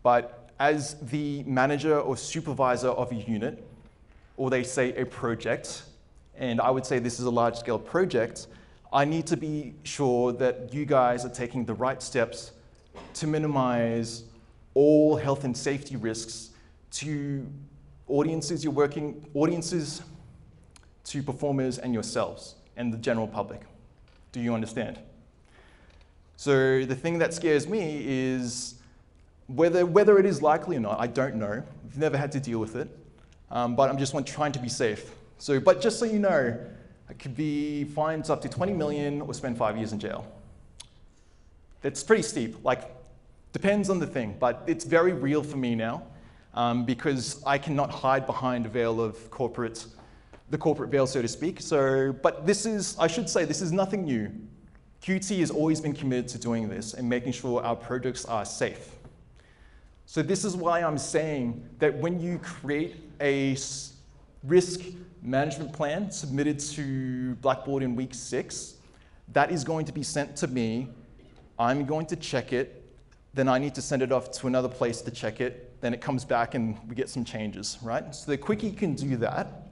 [SPEAKER 1] but as the manager or supervisor of a unit, or they say a project, and I would say this is a large-scale project, I need to be sure that you guys are taking the right steps to minimize all health and safety risks to audiences you're working, audiences, to performers and yourselves and the general public. Do you understand? So the thing that scares me is whether it is likely or not, I don't know. I've never had to deal with it, but I'm just trying to be safe. So, but just so you know, it could be fines up to 20 million or spend 5 years in jail. That's pretty steep, like, depends on the thing, but it's very real for me now because I cannot hide behind a veil of the corporate veil, so to speak. So, but this is, I should say, this is nothing new. QT has always been committed to doing this and making sure our projects are safe. So this is why I'm saying that when you create a risk management plan submitted to Blackboard in week 6, that is going to be sent to me. I'm going to check it. Then I need to send it off to another place to check it. Then it comes back and we get some changes, right? So the quicker you can do that,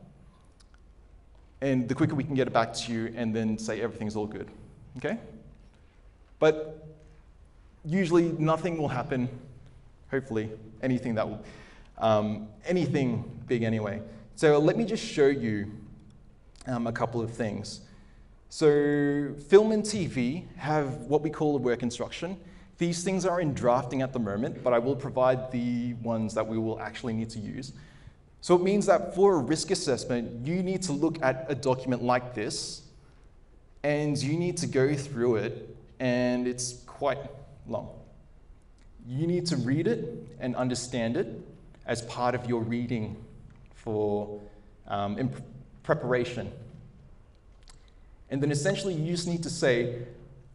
[SPEAKER 1] and the quicker we can get it back to you and then say everything's all good, okay? But usually nothing will happen, hopefully, anything that will, anything big anyway. So let me just show you a couple of things. So film and TV have what we call a work instruction. These things are in drafting at the moment, but I will provide the ones that we will actually need to use. So it means that for a risk assessment, you need to look at a document like this, and you need to go through it, and it's quite long. You need to read it and understand it as part of your reading for in preparation. And then essentially you just need to say,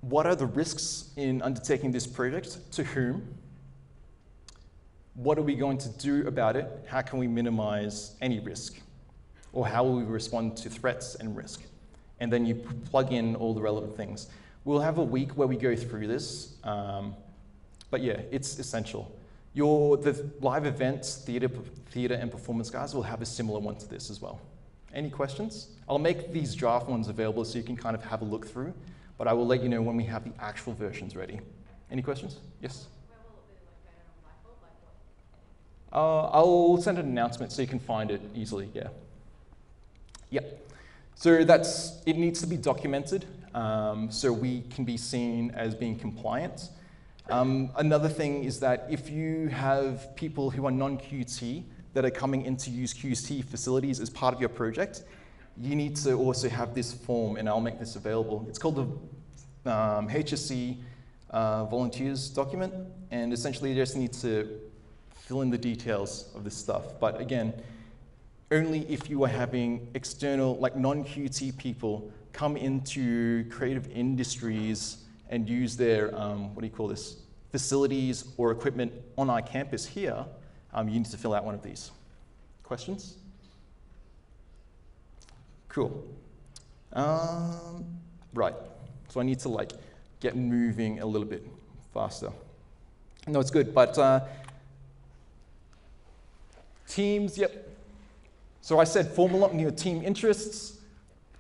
[SPEAKER 1] what are the risks in undertaking this project, to whom, what are we going to do about it, how can we minimize any risk, or how will we respond to threats and risk? And then you plug in all the relevant things. We'll have a week where we go through this, but yeah, it's essential. The live events, theater and performance guys will have a similar one to this as well. Any questions? I'll make these draft ones available so you can kind of have a look through, but I will let you know when we have the actual versions ready. Any questions? Yes?
[SPEAKER 3] Where will it be located on Blackboard? Like what?
[SPEAKER 1] I'll send an announcement so you can find it easily, yeah. Yep. So it needs to be documented so we can be seen as being compliant. Another thing is that if you have people who are non-QT that are coming in to use QT facilities as part of your project, you need to also have this form, and I'll make this available. It's called the HSC volunteers document, and essentially you just need to fill in the details of this stuff. But again, only if you are having external, like non-QT people come into creative industries and use their, facilities or equipment on our campus here, you need to fill out one of these. Questions? Cool. Right, so I need to get moving a little bit faster. No, it's good, but teams, yep. So I said formulating your team interests.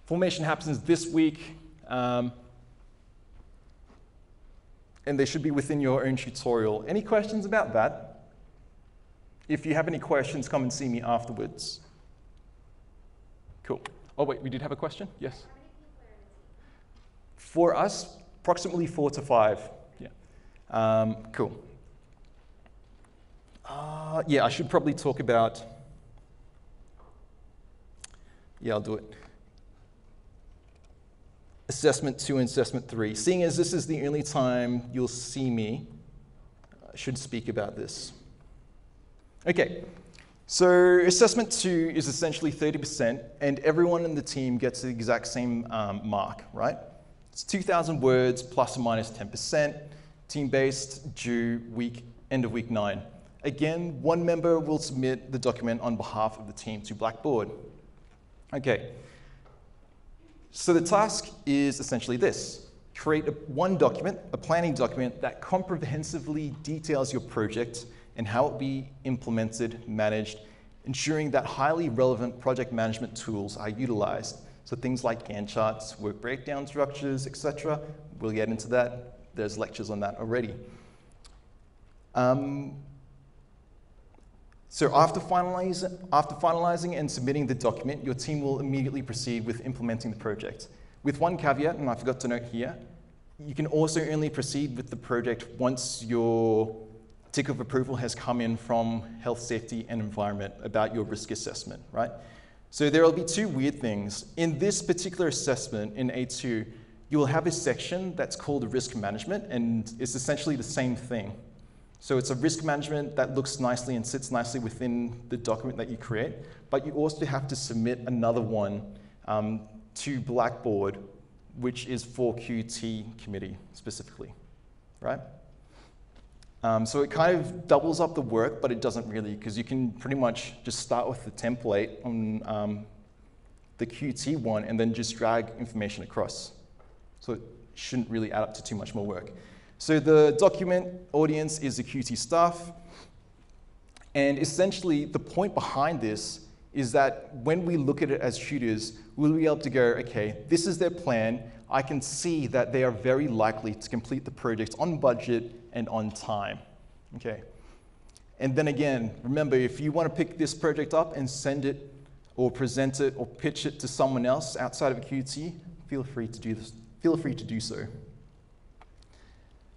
[SPEAKER 1] Formation happens this week, and they should be within your own tutorial. Any questions about that? If you have any questions, come and see me afterwards. Cool. Oh wait, we did have a question? Yes?
[SPEAKER 3] How many people are in the team?
[SPEAKER 1] For us, approximately 4 to 5. Yeah. Cool. Yeah, I should probably talk about, yeah, I'll do it. Assessment 2 and Assessment 3. Seeing as this is the only time you'll see me, I should speak about this. Okay, so Assessment 2 is essentially 30%, and everyone in the team gets the exact same mark, right? It's 2,000 words plus or minus 10%, team-based, due end of week 9. Again, one member will submit the document on behalf of the team to Blackboard. Okay. So the task is essentially this. Create one document, a planning document that comprehensively details your project and how it will be implemented, managed, ensuring that highly relevant project management tools are utilized. So things like Gantt charts, work breakdown structures, etc. We'll get into that. There's lectures on that already. So after finalizing and submitting the document, your team will immediately proceed with implementing the project. With one caveat, and I forgot to note here, you can also only proceed with the project once your tick of approval has come in from Health, Safety, and Environment about your risk assessment, right? So there will be two weird things. In this particular assessment, in A2, you will have a section that's called risk management, and it's essentially the same thing. So it's a risk management that looks nicely and sits nicely within the document that you create, but you also have to submit another one to Blackboard, which is for QT committee specifically, right? So it kind of doubles up the work, but it doesn't really, because you can pretty much just start with the template on the QT one and then just drag information across. So it shouldn't really add up to too much more work. So the document audience is the QT staff, and essentially the point behind this is that when we look at it as tutors, we'll be able to go, okay, this is their plan. I can see that they are very likely to complete the project on budget and on time, okay? And then again, remember, if you want to pick this project up and send it or present it or pitch it to someone else outside of a QT, feel free to do this. Feel free to do so.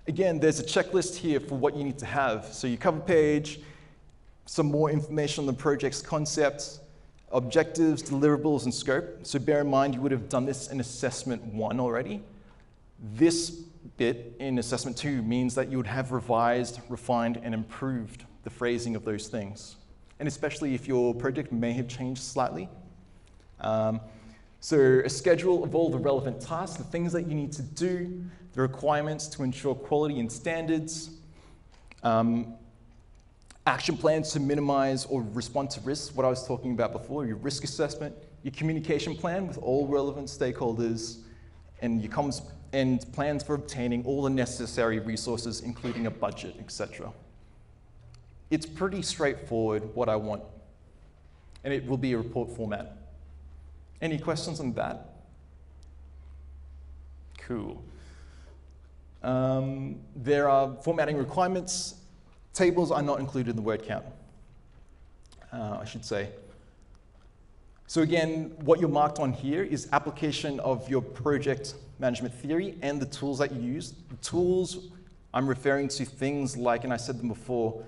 [SPEAKER 1] Again, there's a checklist here for what you need to have. So your cover page, some more information on the project's concepts, objectives, deliverables, and scope. So bear in mind, you would have done this in Assessment 1 already. This bit in Assessment 2 means that you would have revised, refined, and improved the phrasing of those things. And especially if your project may have changed slightly. So a schedule of all the relevant tasks, the things that you need to do, the requirements to ensure quality and standards, action plans to minimize or respond to risks, what I was talking about before, your risk assessment, your communication plan with all relevant stakeholders, and your comms and plans for obtaining all the necessary resources, including a budget, etc. It's pretty straightforward what I want, and it will be a report format. Any questions on that? Cool. There are formatting requirements. Tables are not included in the word count, I should say. So again, what you're marked on here is application of your project management theory and the tools that you use. The tools, I'm referring to things like, and I said them before,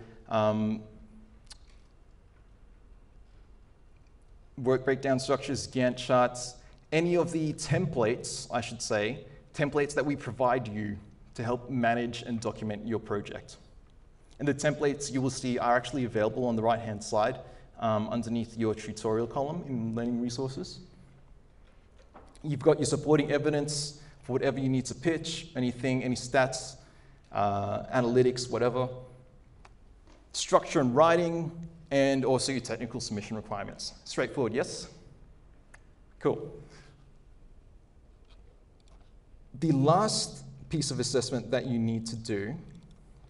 [SPEAKER 1] work breakdown structures, Gantt charts, any of the templates, I should say, templates that we provide you to help manage and document your project. And the templates you will see are actually available on the right-hand side underneath your tutorial column in Learning Resources. You've got your supporting evidence for whatever you need to pitch, anything, any stats, analytics, whatever. Structure and writing, and also your technical submission requirements. Straightforward, yes? Cool. The last piece of assessment that you need to do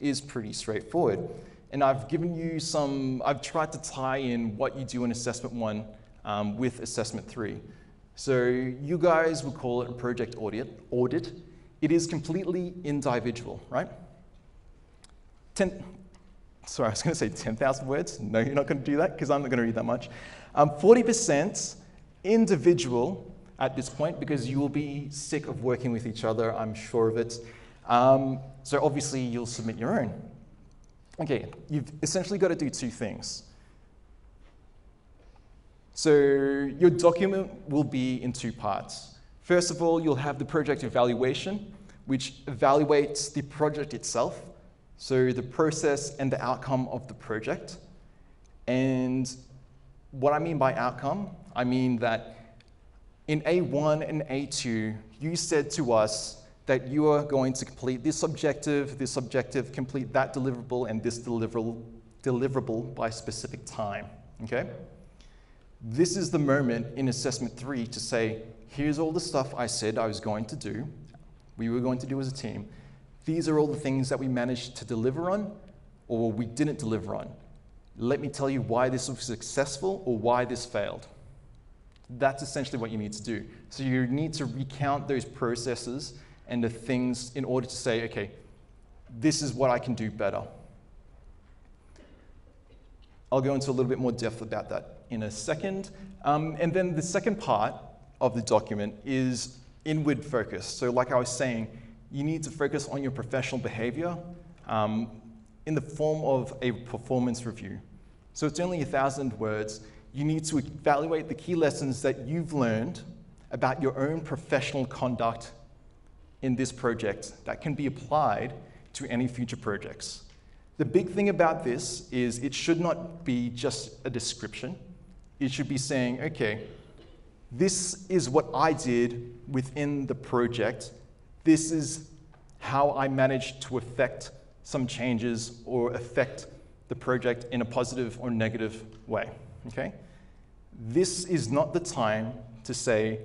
[SPEAKER 1] is pretty straightforward. And I've given you I've tried to tie in what you do in assessment 1 with assessment 3. So you guys would call it a project audit. It is completely individual, right? Sorry, I was going to say 10,000 words. No, you're not going to do that because I'm not going to read that much. 40% individual at this point because you will be sick of working with each other, I'm sure of it. So obviously you'll submit your own. Okay, you've essentially got to do two things. So your document will be in two parts. First of all, you'll have the project evaluation, which evaluates the project itself, so the process and the outcome of the project. And what I mean by outcome, I mean that in A1 and A2, you said to us that you are going to complete this objective, complete that deliverable, and this deliverable by a specific time, okay? This is the moment in assessment 3 to say, here's all the stuff I said I was going to do, we were going to do as a team. These are all the things that we managed to deliver on, or we didn't deliver on. Let me tell you why this was successful or why this failed. That's essentially what you need to do. So you need to recount those processes and the things in order to say, okay, this is what I can do better. I'll go into a little bit more depth about that in a second. And then the second part of the document is inward focus. So like I was saying, you need to focus on your professional behavior in the form of a performance review. So it's only 1,000 words. You need to evaluate the key lessons that you've learned about your own professional conduct in this project that can be applied to any future projects. The big thing about this is it should not be just a description. It should be saying, okay, this is what I did within the project. This is how I managed to affect some changes or affect the project in a positive or negative way, okay? This is not the time to say,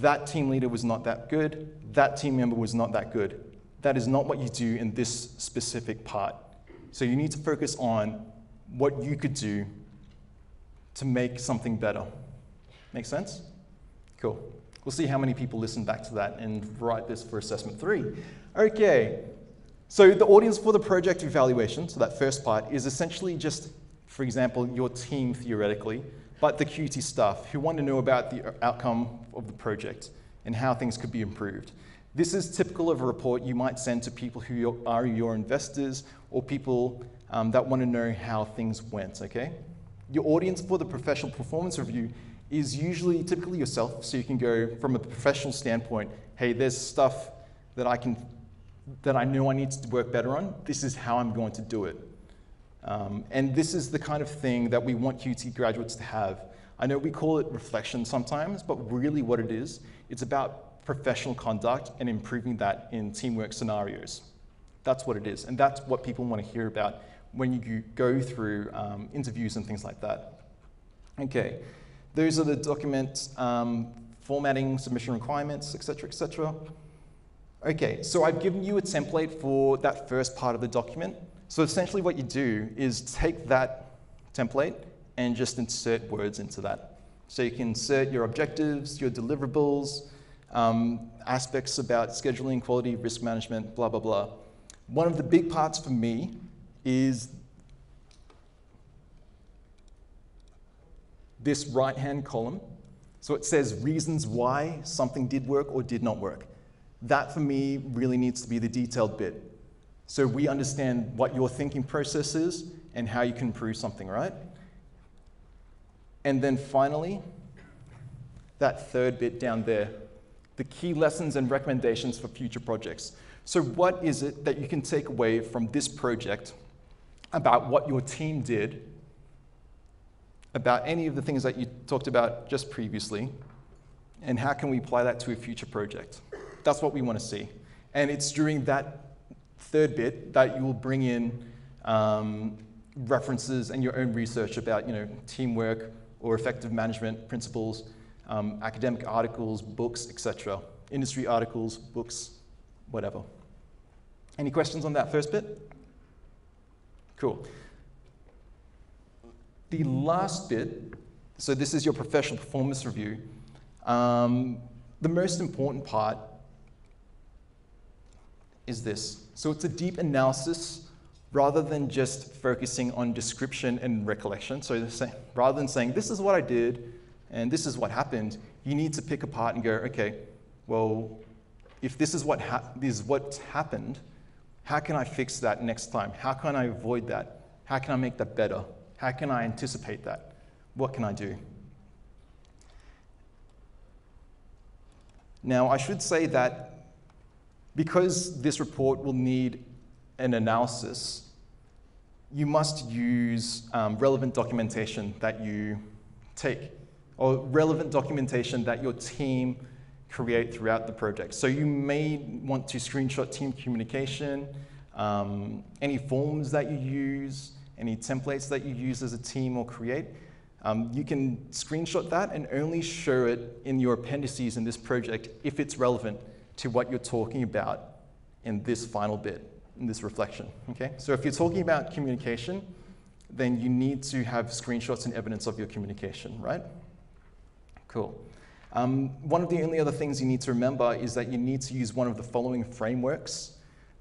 [SPEAKER 1] that team leader was not that good, that team member was not that good. That is not what you do in this specific part. So you need to focus on what you could do to make something better. Make sense? Cool. We'll see how many people listen back to that and write this for assessment 3. Okay, so the audience for the project evaluation, so that first part, is essentially just, for example, your team theoretically, but the QT staff who want to know about the outcome of the project and how things could be improved. This is typical of a report you might send to people who are your investors or people that want to know how things went, okay? Your audience for the professional performance review is usually typically yourself, so you can go from a professional standpoint, hey, there's stuff that I know I need to work better on, this is how I'm going to do it. And this is the kind of thing that we want QT graduates to have. I know we call it reflection sometimes, but really what it is, it's about professional conduct and improving that in teamwork scenarios. That's what it is, and that's what people want to hear about when you go through interviews and things like that. Okay, those are the document formatting, submission requirements, etc., etc. Okay, so I've given you a template for that first part of the document. So essentially what you do is take that template and just insert words into that. So you can insert your objectives, your deliverables, aspects about scheduling, quality, risk management, blah, blah, blah. One of the big parts for me is this right-hand column. So it says reasons why something did work or did not work. That for me really needs to be the detailed bit. So we understand what your thinking process is and how you can improve something, right? And then finally, that third bit down there, the key lessons and recommendations for future projects. So what is it that you can take away from this project about what your team did, about any of the things that you talked about just previously, and how can we apply that to a future project? That's what we want to see. And it's during that third bit that you will bring in references and your own research about teamwork or effective management principles, academic articles, books, etc. Industry articles, books, whatever. Any questions on that first bit? Cool. The last bit, so this is your professional performance review. The most important part is this. So it's a deep analysis rather than just focusing on description and recollection. So rather than saying, this is what I did and this is what happened, you need to pick apart and go, okay, well, if this is what's happened, how can I fix that next time? How can I avoid that? How can I make that better? How can I anticipate that? What can I do? Now, I should say that because this report will need an analysis, you must use relevant documentation that you take, or relevant documentation that your team create throughout the project. So you may want to screenshot team communication, any forms that you use, any templates that you use as a team or create. You can screenshot that and only show it in your appendices in this project if it's relevant to what you're talking about in this final bit, in this reflection, okay? So if you're talking about communication, then you need to have screenshots and evidence of your communication, right? Cool. One of the only other things you need to remember is that you need to use one of the following frameworks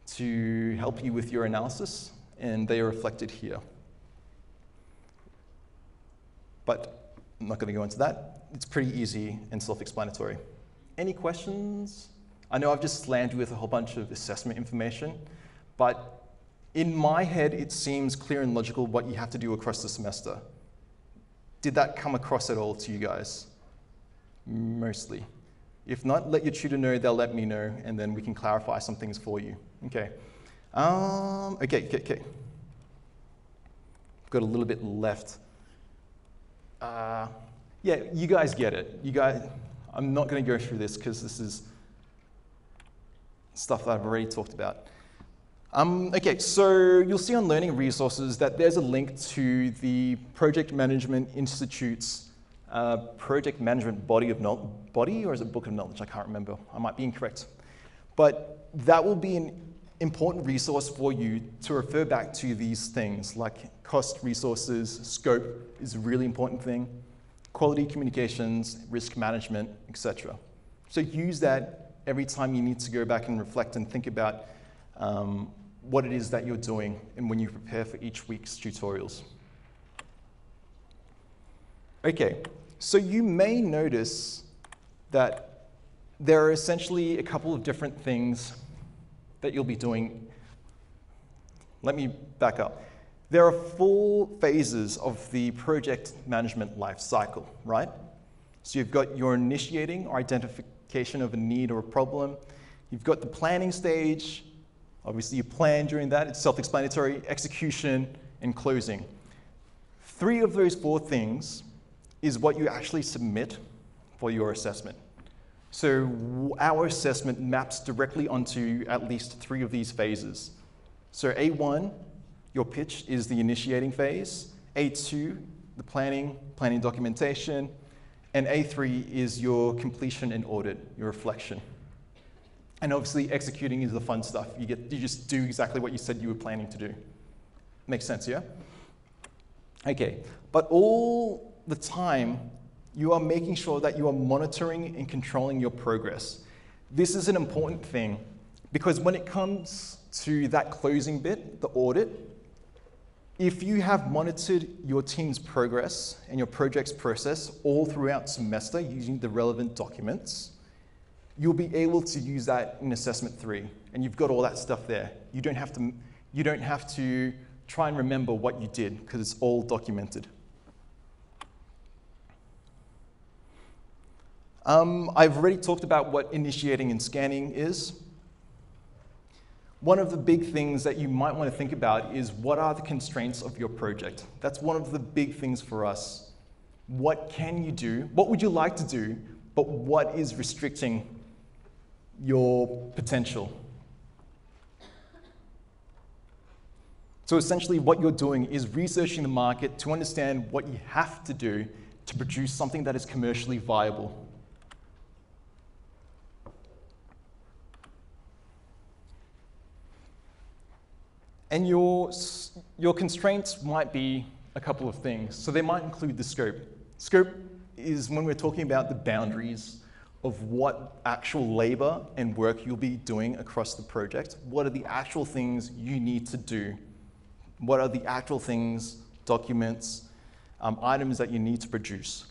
[SPEAKER 1] to help you with your analysis, and they are reflected here. But I'm not going to go into that. It's pretty easy and self-explanatory. Any questions? I know I've just slammed you with a whole bunch of assessment information, but in my head, it seems clear and logical what you have to do across the semester. Did that come across at all to you guys? Mostly. If not, let your tutor know, they'll let me know, and then we can clarify some things for you. Okay. Okay. Got a little bit left. Yeah, you guys get it. I'm not going to go through this because this is stuff that I've already talked about. Okay, so you'll see on Learning Resources that there's a link to the Project Management Institute's project management body, or is it book of knowledge? I can't remember. I might be incorrect. But that will be an important resource for you to refer back to these things like cost, resources, scope is a really important thing, quality communications, risk management, etc. So use that every time you need to go back and reflect and think about what it is that you're doing and when you prepare for each week's tutorials. Okay, so you may notice that there are essentially a couple of different things that you'll be doing. Let me back up. There are 4 phases of the project management life cycle, right? So you've got your initiating or identification of a need or a problem. You've got the planning stage. Obviously, you plan during that. It's self-explanatory. Execution and closing. 3 of those 4 things is what you actually submit for your assessment. So our assessment maps directly onto at least 3 of these phases. So A1, your pitch, is the initiating phase. A2, the planning documentation. And A3 is your completion and audit, your reflection. And obviously executing is the fun stuff. You just do exactly what you said you were planning to do. Makes sense, yeah? Okay, but all the time, you are making sure that you are monitoring and controlling your progress. This is an important thing because when it comes to that closing bit, the audit, if you have monitored your team's progress and your project's process all throughout semester using the relevant documents, you'll be able to use that in assessment 3, and you've got all that stuff there. You don't have to try and remember what you did because it's all documented. I've already talked about what initiating and scanning is. One of the big things that you might want to think about is what are the constraints of your project? That's one of the big things for us. What can you do? What would you like to do? But what is restricting your potential? So essentially what you're doing is researching the market to understand what you have to do to produce something that is commercially viable. And your constraints might be a couple of things. So they might include the scope. Scope is when we're talking about the boundaries of what actual labor and work you'll be doing across the project. What are the actual things you need to do? What are the actual things, documents, items that you need to produce?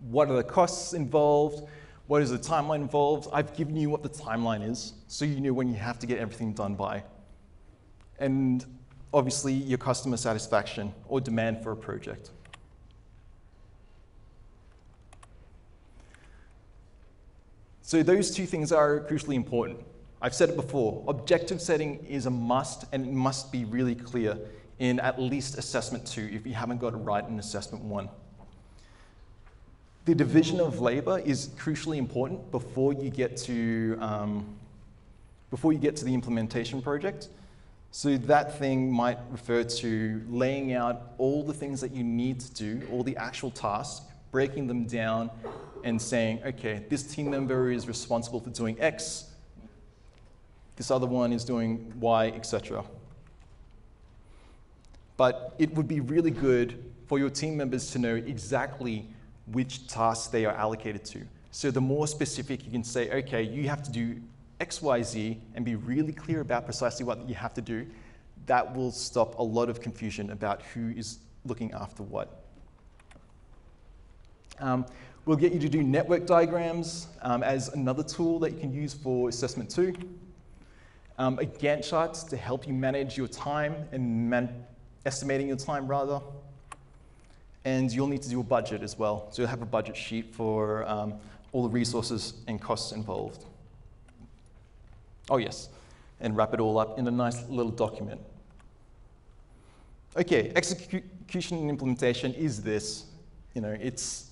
[SPEAKER 1] What are the costs involved? What is the timeline involved? I've given you what the timeline is, so you know when you have to get everything done by. And obviously your customer satisfaction or demand for a project. So those 2 things are crucially important. I've said it before, objective setting is a must, and it must be really clear in at least assessment 2 if you haven't got it right in assessment 1. The division of labor is crucially important before you get to the implementation project. So that thing might refer to laying out all the things that you need to do, all the actual tasks, breaking them down and saying, okay, this team member is responsible for doing X, this other one is doing Y, etc. But it would be really good for your team members to know exactly which tasks they are allocated to. So the more specific you can say, okay, you have to do X, Y, Z, and be really clear about precisely what you have to do, that will stop a lot of confusion about who is looking after what. We'll get you to do network diagrams as another tool that you can use for assessment 2. A Gantt chart to help you manage your time and estimating your time rather. And you'll need to do a budget as well. So you'll have a budget sheet for all the resources and costs involved. Oh yes, and wrap it all up in a nice little document. Okay, execution and implementation is this. It's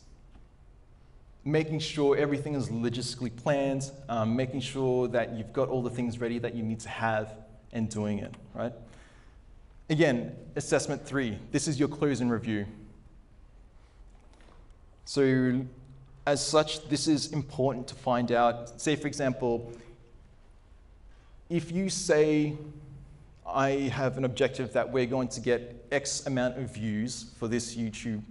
[SPEAKER 1] making sure everything is logistically planned, making sure that you've got all the things ready that you need to have and doing it, right? Again, assessment 3, this is your close and review. So as such, this is important to find out. Say for example, if you say, I have an objective that we're going to get X amount of views for this YouTube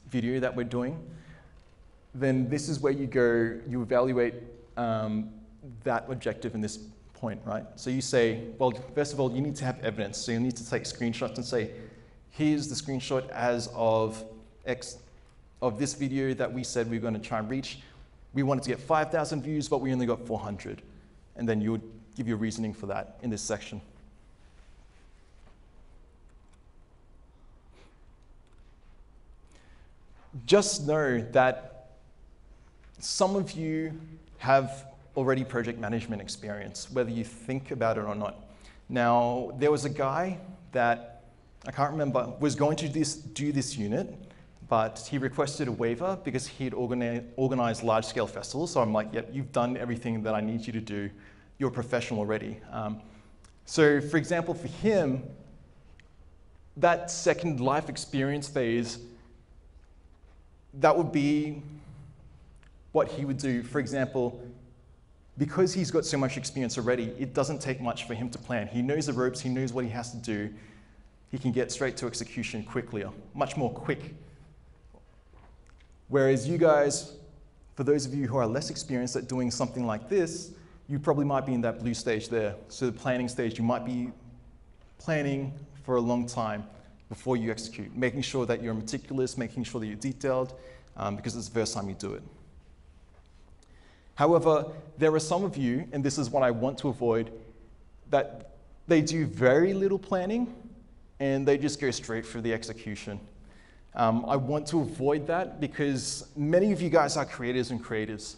[SPEAKER 1] video that we're doing, then this is where you go, you evaluate that objective in this point, right? So you say, well, first of all, you need to have evidence. So you need to take screenshots and say, here's the screenshot as of X of this video that we said we were going to try and reach. We wanted to get 5,000 views, but we only got 400. And then you would give your reasoning for that in this section. Just know that some of you have already project management experience, whether you think about it or not. Now, there was a guy that I can't remember, was going to do this unit, but he requested a waiver because he'd organized large-scale festivals. So I'm like, yep, you've done everything that I need you to do. You're a professional already. So for example, for him, that second life experience phase, that would be what he would do. For example, because he's got so much experience already, it doesn't take much for him to plan. He knows the ropes, he knows what he has to do. He can get straight to execution quickly, much more quick. Whereas you guys, for those of you who are less experienced at doing something like this, you probably might be in that blue stage there. So the planning stage, you might be planning for a long time before you execute, making sure that you're meticulous, making sure that you're detailed, because it's the first time you do it. However, there are some of you, and this is what I want to avoid, that they do very little planning and they just go straight for the execution. I want to avoid that because many of you guys are creators and creatives,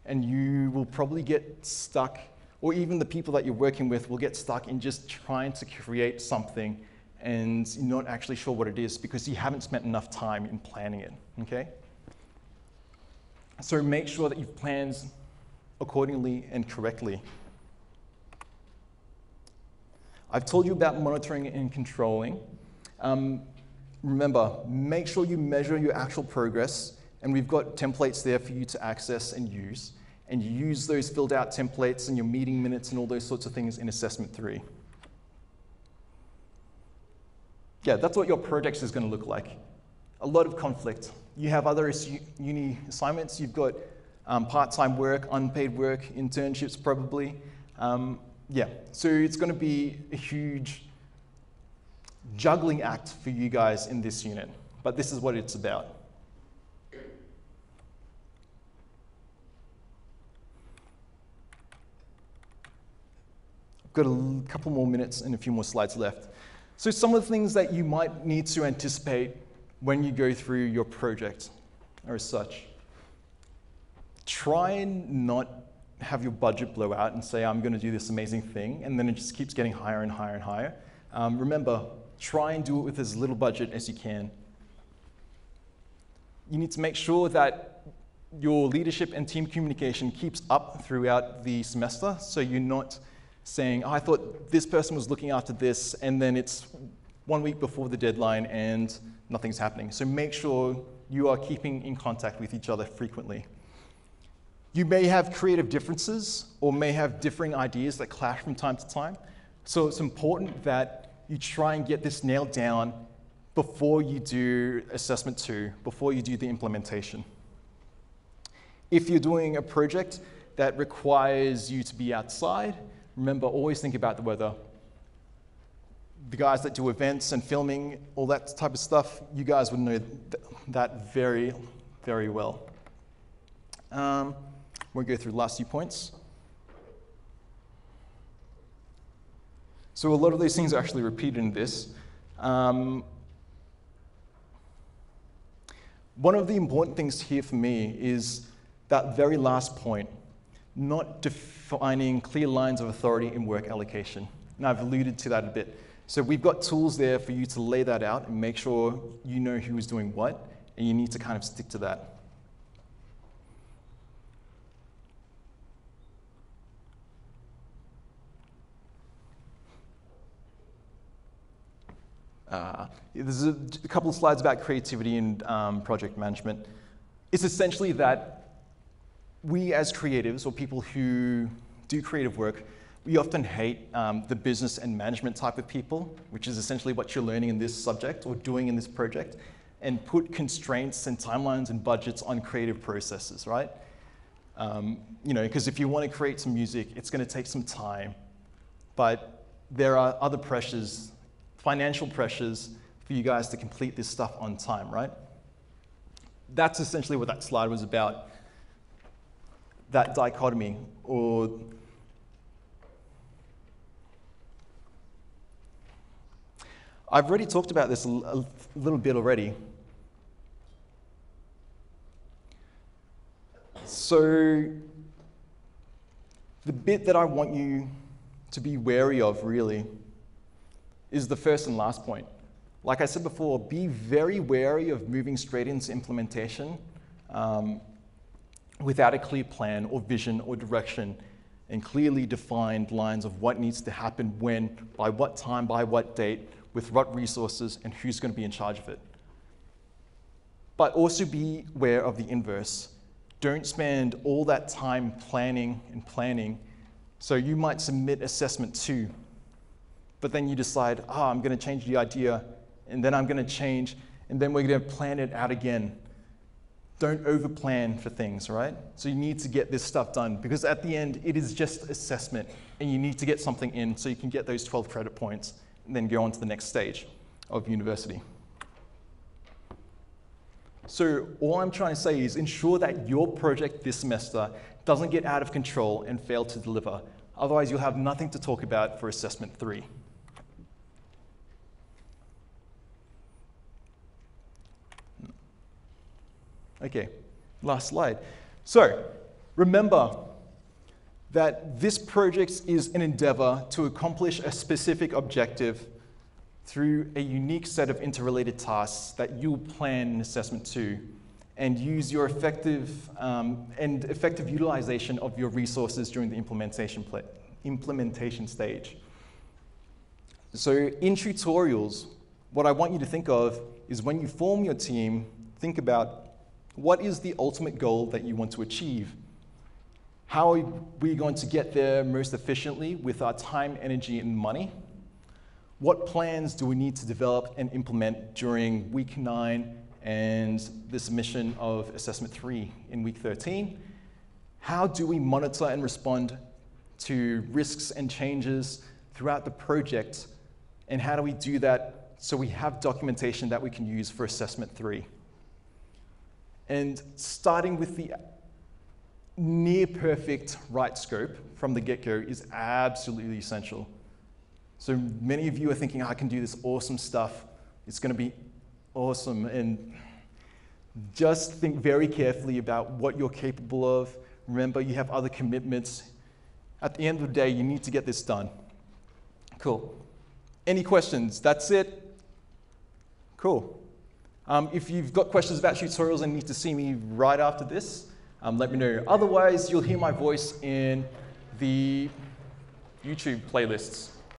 [SPEAKER 1] and you will probably get stuck, or even the people that you're working with will get stuck in just trying to create something and you're not actually sure what it is because you haven't spent enough time in planning it, okay? So make sure that you've planned accordingly and correctly. I've told you about monitoring and controlling. Remember, make sure you measure your actual progress, and we've got templates there for you to access and use you use those filled out templates and your meeting minutes and all those sorts of things in assessment 3. Yeah, that's what your project is going to look like. A lot of conflict. You have other uni assignments, you've got part-time work, unpaid work, internships probably. Yeah, so it's going to be a huge juggling act for you guys in this unit, but this is what it's about. I've got a couple more minutes and a few more slides left. So some of the things that you might need to anticipate when you go through your project are as such. Try and not have your budget blow out and say, I'm going to do this amazing thing, and then it just keeps getting higher and higher and higher. Remember, try and do it with as little budget as you can. You need to make sure that your leadership and team communication keeps up throughout the semester, so you're not saying, oh, I thought this person was looking after this, and then it's 1 week before the deadline and nothing's happening. So make sure you are keeping in contact with each other frequently. You may have creative differences or may have differing ideas that clash from time to time. So it's important that you try and get this nailed down before you do assessment 2, before you do the implementation. If you're doing a project that requires you to be outside, remember, always think about the weather. The guys that do events and filming, all that type of stuff, you guys would know that very, very well. We'll go through the last few points. So a lot of these things are actually repeated in this. One of the important things here for me is that very last point, not defining clear lines of authority in work allocation. And I've alluded to that a bit. So we've got tools there for you to lay that out and make sure you know who is doing what, and you need to kind of stick to that. There's a couple of slides about creativity and project management. It's essentially that we as creatives, or people who do creative work, we often hate the business and management type of people, which is essentially what you're learning in this subject or doing in this project, and put constraints and timelines and budgets on creative processes, right? You know, because if you want to create some music, it's going to take some time, but there are other pressures, financial pressures for you guys to complete this stuff on time, right? That's essentially what that slide was about, that dichotomy, or I've already talked about this a little bit already. So the bit that I want you to be wary of, really, is the first and last point. Like I said before, be very wary of moving straight into implementation without a clear plan or vision or direction and clearly defined lines of what needs to happen when, by what time, by what date, with what resources, and who's going to be in charge of it. But also be aware of the inverse. Don't spend all that time planning and planning. So you might submit assessment 2, but then you decide, I'm going to change the idea, and then I'm going to change, and then we're going to plan it out again. Don't over-plan for things, right? So you need to get this stuff done, because at the end, it is just assessment, and you need to get something in so you can get those 12 credit points, and then go on to the next stage of university. So all I'm trying to say is ensure that your project this semester doesn't get out of control and fail to deliver. Otherwise, you'll have nothing to talk about for assessment 3. Okay, last slide. So remember that this project is an endeavor to accomplish a specific objective through a unique set of interrelated tasks that you'll plan in assessment 2 and use your effective utilization of your resources during the implementation stage. So in tutorials, what I want you to think of is when you form your team, think about what is the ultimate goal that you want to achieve? How are we going to get there most efficiently with our time, energy, and money? What plans do we need to develop and implement during week 9 and the submission of assessment 3 in week 13? How do we monitor and respond to risks and changes throughout the project? And how do we do that so we have documentation that we can use for assessment 3? And starting with the near perfect right scope from the get-go is absolutely essential. So many of you are thinking, I can do this awesome stuff. It's going to be awesome. And just think very carefully about what you're capable of. Remember, you have other commitments. At the end of the day, you need to get this done. Cool. Any questions? That's it? Cool. If you've got questions about tutorials and need to see me right after this, let me know. Otherwise, you'll hear my voice in the YouTube playlists.